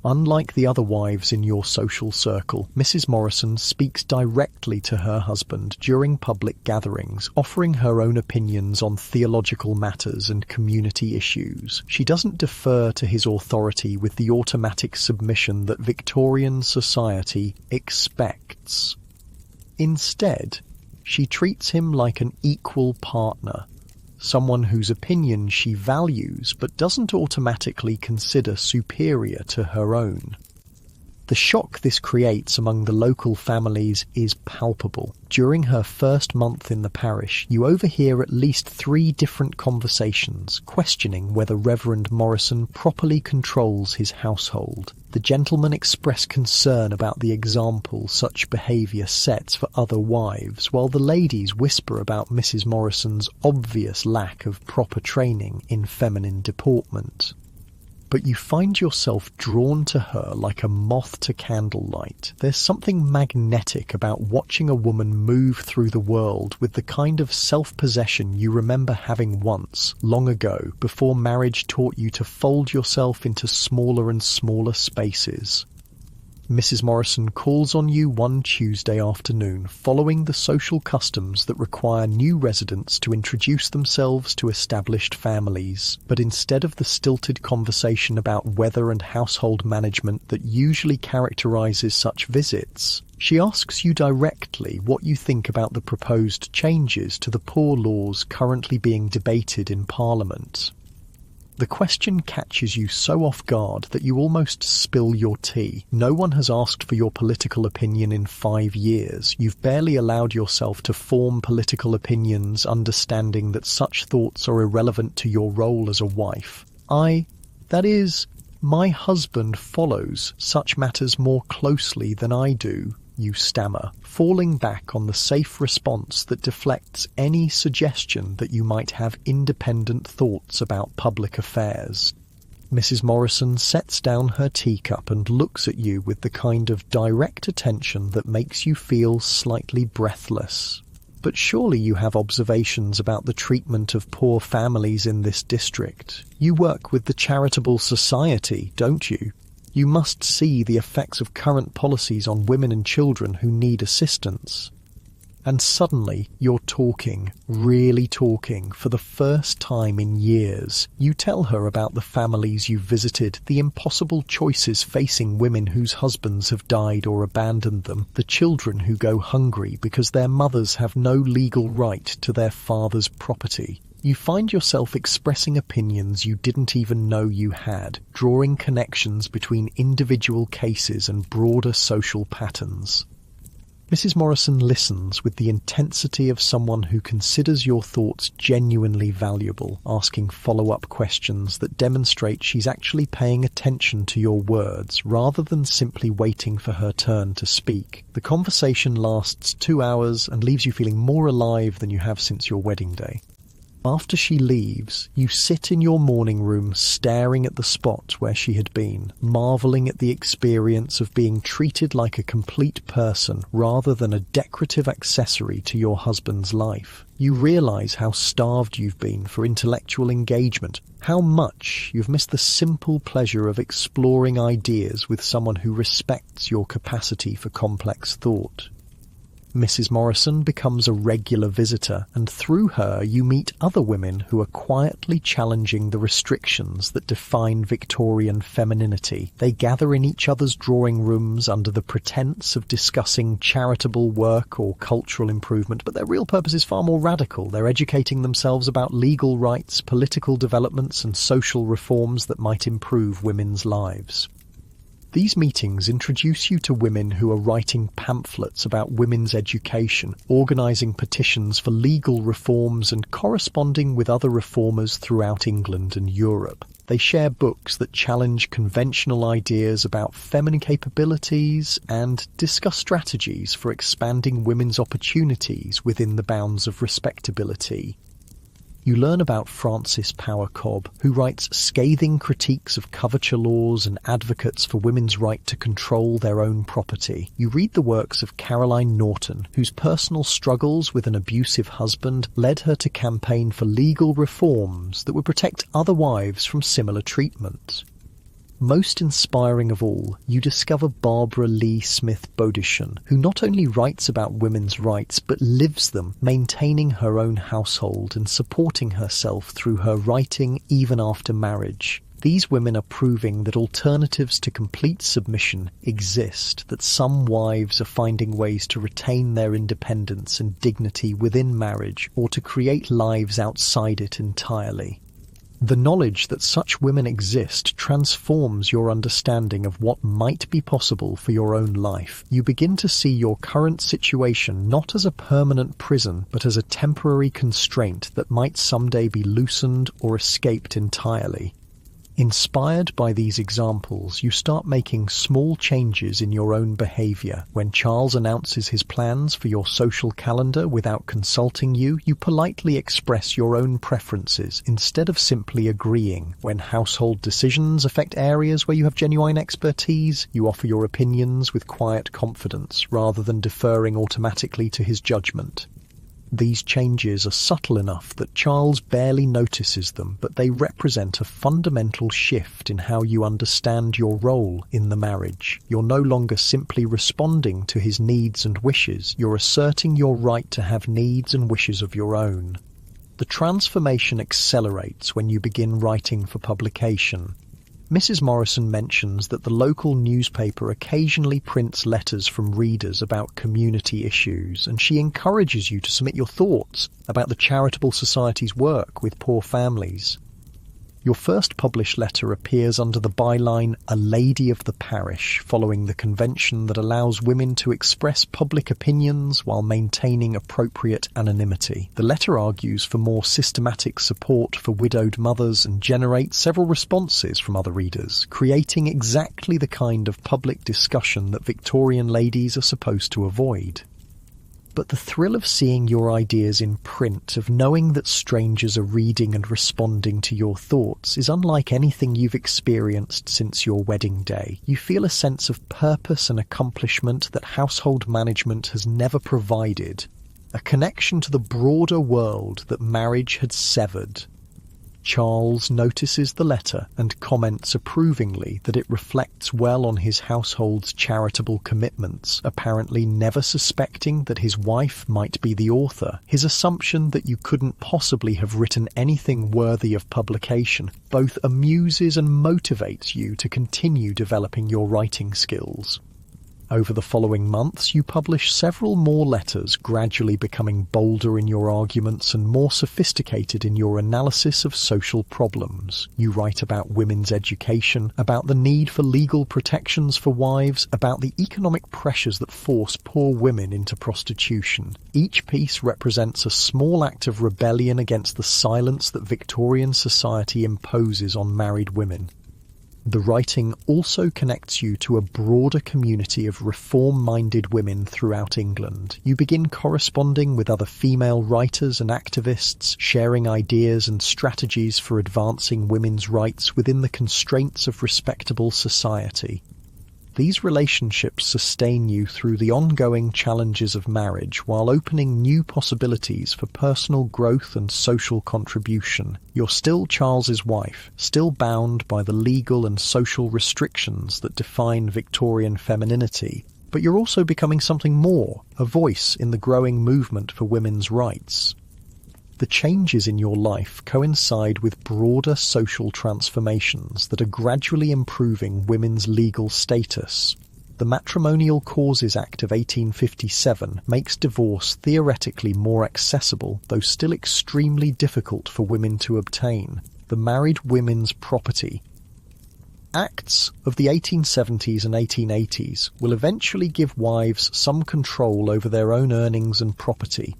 Unlike the other wives in your social circle, Mrs. Morrison speaks directly to her husband during public gatherings, offering her own opinions on theological matters and community issues. She doesn't defer to his authority with the automatic submission that Victorian society expects. Instead, she treats him like an equal partner, someone whose opinion she values but doesn't automatically consider superior to her own. The shock this creates among the local families is palpable. During her first month in the parish, you overhear at least 3 different conversations questioning whether Reverend Morrison properly controls his household. The gentlemen express concern about the example such behaviour sets for other wives, while the ladies whisper about Mrs. Morrison's obvious lack of proper training in feminine deportment. But you find yourself drawn to her like a moth to candlelight. There's something magnetic about watching a woman move through the world with the kind of self-possession you remember having once, long ago, before marriage taught you to fold yourself into smaller and smaller spaces. Mrs. Morrison calls on you one Tuesday afternoon, following the social customs that require new residents to introduce themselves to established families. But instead of the stilted conversation about weather and household management that usually characterises such visits, she asks you directly what you think about the proposed changes to the poor laws currently being debated in Parliament. The question catches you so off guard that you almost spill your tea. No one has asked for your political opinion in 5 years. You've barely allowed yourself to form political opinions, understanding that such thoughts are irrelevant to your role as a wife. My husband follows such matters more closely than I do, you stammer, falling back on the safe response that deflects any suggestion that you might have independent thoughts about public affairs. Mrs. Morrison sets down her teacup and looks at you with the kind of direct attention that makes you feel slightly breathless. But surely you have observations about the treatment of poor families in this district. You work with the Charitable Society, don't you? You must see the effects of current policies on women and children who need assistance. And suddenly, you're talking, really talking, for the first time in years. You tell her about the families you've visited, the impossible choices facing women whose husbands have died or abandoned them, the children who go hungry because their mothers have no legal right to their father's property. You find yourself expressing opinions you didn't even know you had, drawing connections between individual cases and broader social patterns. Mrs. Morrison listens with the intensity of someone who considers your thoughts genuinely valuable, asking follow-up questions that demonstrate she's actually paying attention to your words rather than simply waiting for her turn to speak. The conversation lasts 2 hours and leaves you feeling more alive than you have since your wedding day. After she leaves, you sit in your morning room staring at the spot where she had been, marvelling at the experience of being treated like a complete person rather than a decorative accessory to your husband's life. You realise how starved you've been for intellectual engagement, how much you've missed the simple pleasure of exploring ideas with someone who respects your capacity for complex thought. Mrs. Morrison becomes a regular visitor, and through her you meet other women who are quietly challenging the restrictions that define Victorian femininity. They gather in each other's drawing rooms under the pretense of discussing charitable work or cultural improvement, but their real purpose is far more radical. They're educating themselves about legal rights, political developments, and social reforms that might improve women's lives. These meetings introduce you to women who are writing pamphlets about women's education, organising petitions for legal reforms, and corresponding with other reformers throughout England and Europe. They share books that challenge conventional ideas about feminine capabilities and discuss strategies for expanding women's opportunities within the bounds of respectability. You learn about Frances Power Cobb, who writes scathing critiques of coverture laws and advocates for women's right to control their own property. You read the works of Caroline Norton, whose personal struggles with an abusive husband led her to campaign for legal reforms that would protect other wives from similar treatment. Most inspiring of all, you discover Barbara Lee Smith Bodishan, who not only writes about women's rights but lives them, maintaining her own household and supporting herself through her writing even after marriage. These women are proving that alternatives to complete submission exist, that some wives are finding ways to retain their independence and dignity within marriage or to create lives outside it entirely. The knowledge that such women exist transforms your understanding of what might be possible for your own life. You begin to see your current situation not as a permanent prison, but as a temporary constraint that might someday be loosened or escaped entirely. Inspired by these examples, you start making small changes in your own behaviour. When Charles announces his plans for your social calendar without consulting you, you politely express your own preferences instead of simply agreeing. When household decisions affect areas where you have genuine expertise, you offer your opinions with quiet confidence rather than deferring automatically to his judgment. These changes are subtle enough that Charles barely notices them, but they represent a fundamental shift in how you understand your role in the marriage. You're no longer simply responding to his needs and wishes, you're asserting your right to have needs and wishes of your own. The transformation accelerates when you begin writing for publication. Mrs. Morrison mentions that the local newspaper occasionally prints letters from readers about community issues, and she encourages you to submit your thoughts about the Charitable Society's work with poor families. Your first published letter appears under the byline "A Lady of the Parish," following the convention that allows women to express public opinions while maintaining appropriate anonymity. The letter argues for more systematic support for widowed mothers and generates several responses from other readers, creating exactly the kind of public discussion that Victorian ladies are supposed to avoid. But the thrill of seeing your ideas in print, of knowing that strangers are reading and responding to your thoughts, is unlike anything you've experienced since your wedding day. You feel a sense of purpose and accomplishment that household management has never provided. a connection to the broader world that marriage had severed. Charles notices the letter and comments approvingly that it reflects well on his household's charitable commitments, apparently never suspecting that his wife might be the author. His assumption that you couldn't possibly have written anything worthy of publication both amuses and motivates you to continue developing your writing skills. Over the following months, you publish several more letters, gradually becoming bolder in your arguments and more sophisticated in your analysis of social problems. You write about women's education, about the need for legal protections for wives, about the economic pressures that force poor women into prostitution. Each piece represents a small act of rebellion against the silence that Victorian society imposes on married women. The writing also connects you to a broader community of reform-minded women throughout England. You begin corresponding with other female writers and activists, sharing ideas and strategies for advancing women's rights within the constraints of respectable society. These relationships sustain you through the ongoing challenges of marriage while opening new possibilities for personal growth and social contribution. You're still Charles's wife, still bound by the legal and social restrictions that define Victorian femininity, but you're also becoming something more, a voice in the growing movement for women's rights. The changes in your life coincide with broader social transformations that are gradually improving women's legal status. The Matrimonial Causes Act of 1857 makes divorce theoretically more accessible, though still extremely difficult for women to obtain. The Married Women's Property Acts of the 1870s and 1880s will eventually give wives some control over their own earnings and property.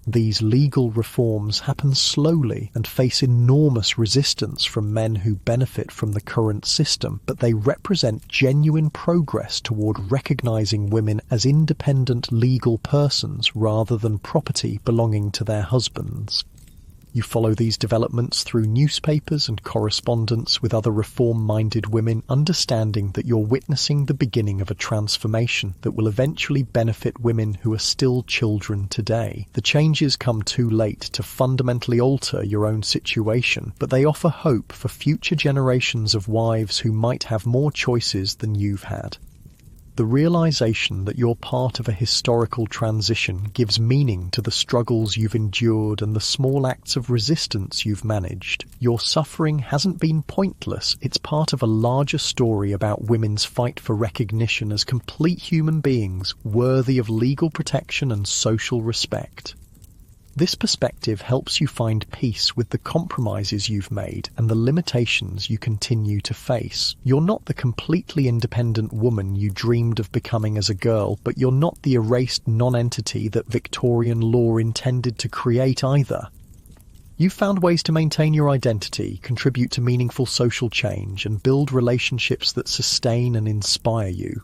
These legal reforms happen slowly and face enormous resistance from men who benefit from the current system, but they represent genuine progress toward recognizing women as independent legal persons rather than property belonging to their husbands. You follow these developments through newspapers and correspondence with other reform-minded women, understanding that you're witnessing the beginning of a transformation that will eventually benefit women who are still children today. The changes come too late to fundamentally alter your own situation, but they offer hope for future generations of wives who might have more choices than you've had. The realization that you're part of a historical transition gives meaning to the struggles you've endured and the small acts of resistance you've managed. Your suffering hasn't been pointless. It's part of a larger story about women's fight for recognition as complete human beings worthy of legal protection and social respect. This perspective helps you find peace with the compromises you've made and the limitations you continue to face. You're not the completely independent woman you dreamed of becoming as a girl, but you're not the erased non-entity that Victorian law intended to create either. You've found ways to maintain your identity, contribute to meaningful social change, and build relationships that sustain and inspire you.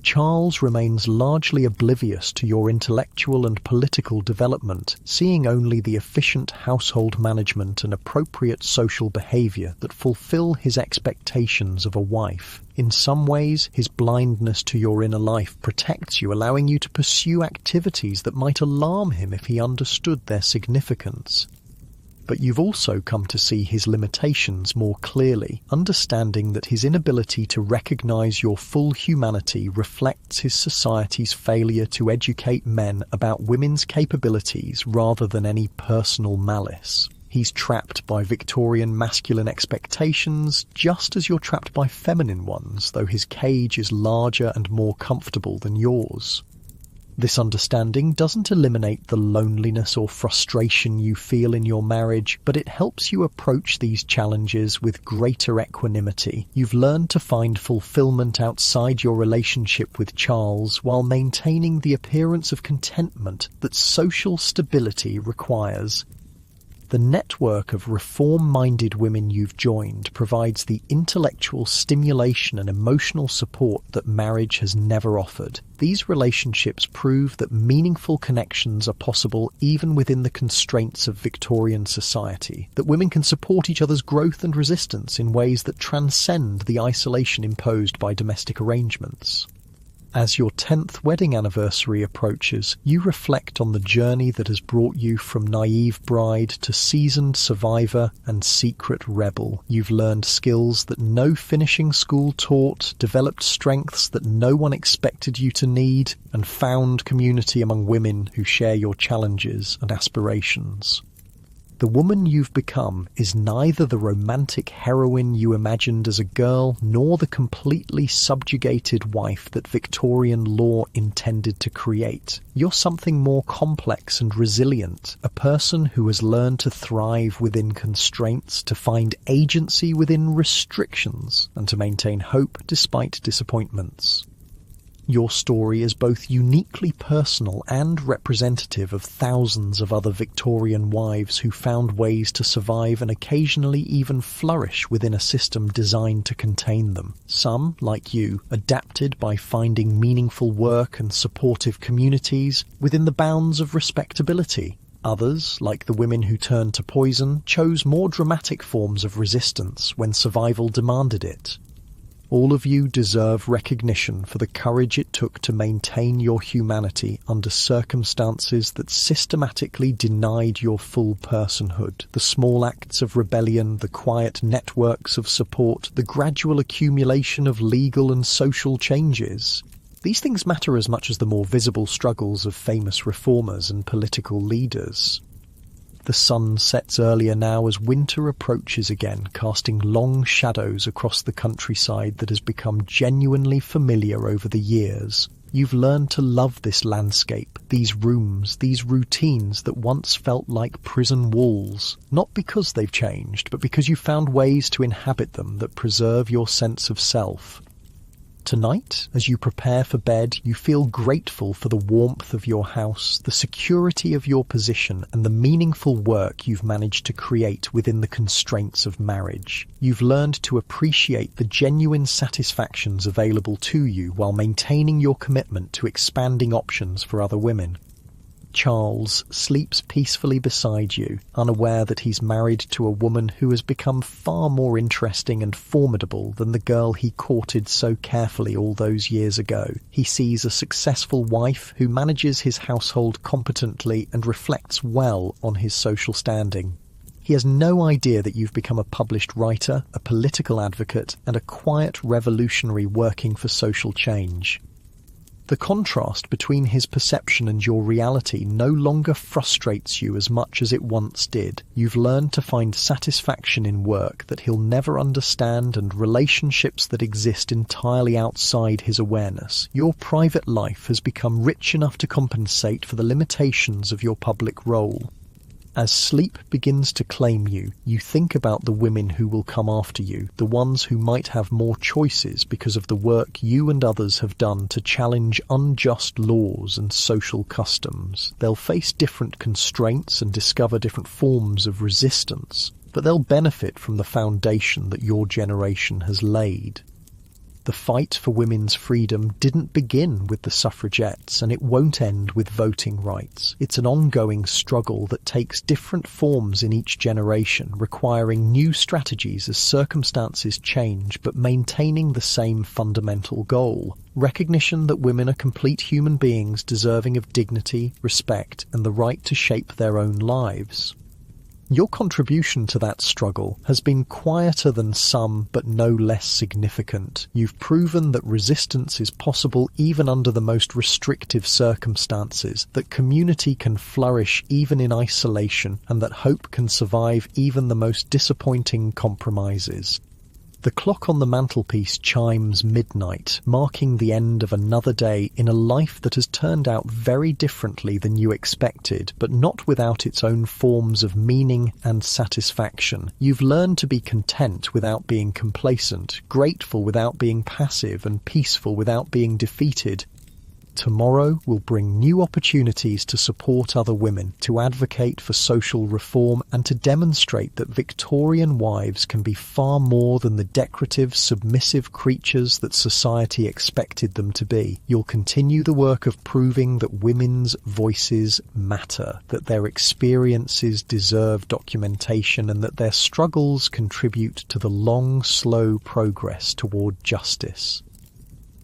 Charles remains largely oblivious to your intellectual and political development, seeing only the efficient household management and appropriate social behaviour that fulfill his expectations of a wife. In some ways, his blindness to your inner life protects you, allowing you to pursue activities that might alarm him if he understood their significance. But you've also come to see his limitations more clearly, understanding that his inability to recognise your full humanity reflects his society's failure to educate men about women's capabilities rather than any personal malice. He's trapped by Victorian masculine expectations, just as you're trapped by feminine ones, though his cage is larger and more comfortable than yours. This understanding doesn't eliminate the loneliness or frustration you feel in your marriage, but it helps you approach these challenges with greater equanimity. You've learned to find fulfillment outside your relationship with Charles while maintaining the appearance of contentment that social stability requires. The network of reform-minded women you've joined provides the intellectual stimulation and emotional support that marriage has never offered. These relationships prove that meaningful connections are possible even within the constraints of Victorian society, that women can support each other's growth and resistance in ways that transcend the isolation imposed by domestic arrangements. As your 10th wedding anniversary approaches, you reflect on the journey that has brought you from naive bride to seasoned survivor and secret rebel. You've learned skills that no finishing school taught, developed strengths that no one expected you to need, and found community among women who share your challenges and aspirations. The woman you've become is neither the romantic heroine you imagined as a girl, nor the completely subjugated wife that Victorian law intended to create. You're something more complex and resilient, a person who has learned to thrive within constraints, to find agency within restrictions, and to maintain hope despite disappointments. Your story is both uniquely personal and representative of thousands of other Victorian wives who found ways to survive and occasionally even flourish within a system designed to contain them. Some, like you, adapted by finding meaningful work and supportive communities within the bounds of respectability. Others, like the women who turned to poison, chose more dramatic forms of resistance when survival demanded it. All of you deserve recognition for the courage it took to maintain your humanity under circumstances that systematically denied your full personhood. The small acts of rebellion, the quiet networks of support, the gradual accumulation of legal and social changes. These things matter as much as the more visible struggles of famous reformers and political leaders. The sun sets earlier now as winter approaches again, casting long shadows across the countryside that has become genuinely familiar over the years. You've learned to love this landscape, these rooms, these routines that once felt like prison walls, not because they've changed, but because you found ways to inhabit them that preserve your sense of self. Tonight, as you prepare for bed, you feel grateful for the warmth of your house, the security of your position, and the meaningful work you've managed to create within the constraints of marriage. You've learned to appreciate the genuine satisfactions available to you while maintaining your commitment to expanding options for other women. Charles sleeps peacefully beside you, unaware that he's married to a woman who has become far more interesting and formidable than the girl he courted so carefully all those years ago. He sees a successful wife who manages his household competently and reflects well on his social standing. He has no idea that you've become a published writer, a political advocate, and a quiet revolutionary working for social change. The contrast between his perception and your reality no longer frustrates you as much as it once did. You've learned to find satisfaction in work that he'll never understand and relationships that exist entirely outside his awareness. Your private life has become rich enough to compensate for the limitations of your public role. As sleep begins to claim you, you think about the women who will come after you, the ones who might have more choices because of the work you and others have done to challenge unjust laws and social customs. They'll face different constraints and discover different forms of resistance, but they'll benefit from the foundation that your generation has laid. The fight for women's freedom didn't begin with the suffragettes, and it won't end with voting rights. It's an ongoing struggle that takes different forms in each generation, requiring new strategies as circumstances change, but maintaining the same fundamental goal: recognition that women are complete human beings deserving of dignity, respect, and the right to shape their own lives. Your contribution to that struggle has been quieter than some, but no less significant. You've proven that resistance is possible even under the most restrictive circumstances, that community can flourish even in isolation, and that hope can survive even the most disappointing compromises. The clock on the mantelpiece chimes midnight, marking the end of another day in a life that has turned out very differently than you expected, but not without its own forms of meaning and satisfaction. You've learned to be content without being complacent, grateful without being passive, and peaceful without being defeated. Tomorrow will bring new opportunities to support other women, to advocate for social reform, and to demonstrate that Victorian wives can be far more than the decorative, submissive creatures that society expected them to be. You'll continue the work of proving that women's voices matter, that their experiences deserve documentation, and that their struggles contribute to the long, slow progress toward justice.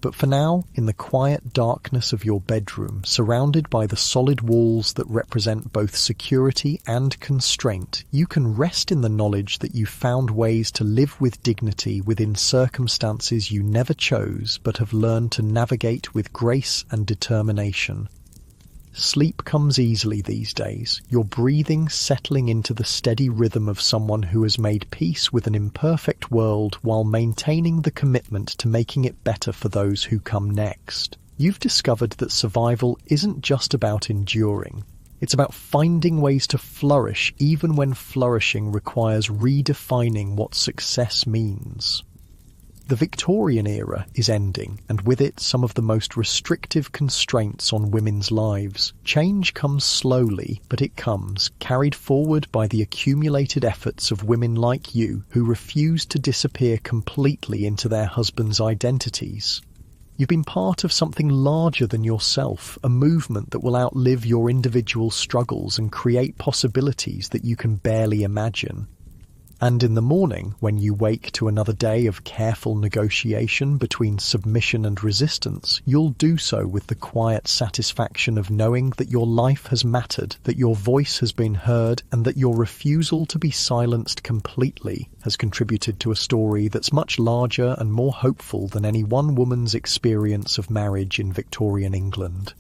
But for now, in the quiet darkness of your bedroom, surrounded by the solid walls that represent both security and constraint, you can rest in the knowledge that you found ways to live with dignity within circumstances you never chose but have learned to navigate with grace and determination. Sleep comes easily these days, your breathing settling into the steady rhythm of someone who has made peace with an imperfect world while maintaining the commitment to making it better for those who come next. You've discovered that survival isn't just about enduring. It's about finding ways to flourish even when flourishing requires redefining what success means. The Victorian era is ending, and with it some of the most restrictive constraints on women's lives. Change comes slowly, but it comes, carried forward by the accumulated efforts of women like you who refuse to disappear completely into their husbands' identities. You've been part of something larger than yourself, a movement that will outlive your individual struggles and create possibilities that you can barely imagine. And in the morning, when you wake to another day of careful negotiation between submission and resistance, you'll do so with the quiet satisfaction of knowing that your life has mattered, that your voice has been heard, and that your refusal to be silenced completely has contributed to a story that's much larger and more hopeful than any one woman's experience of marriage in Victorian England.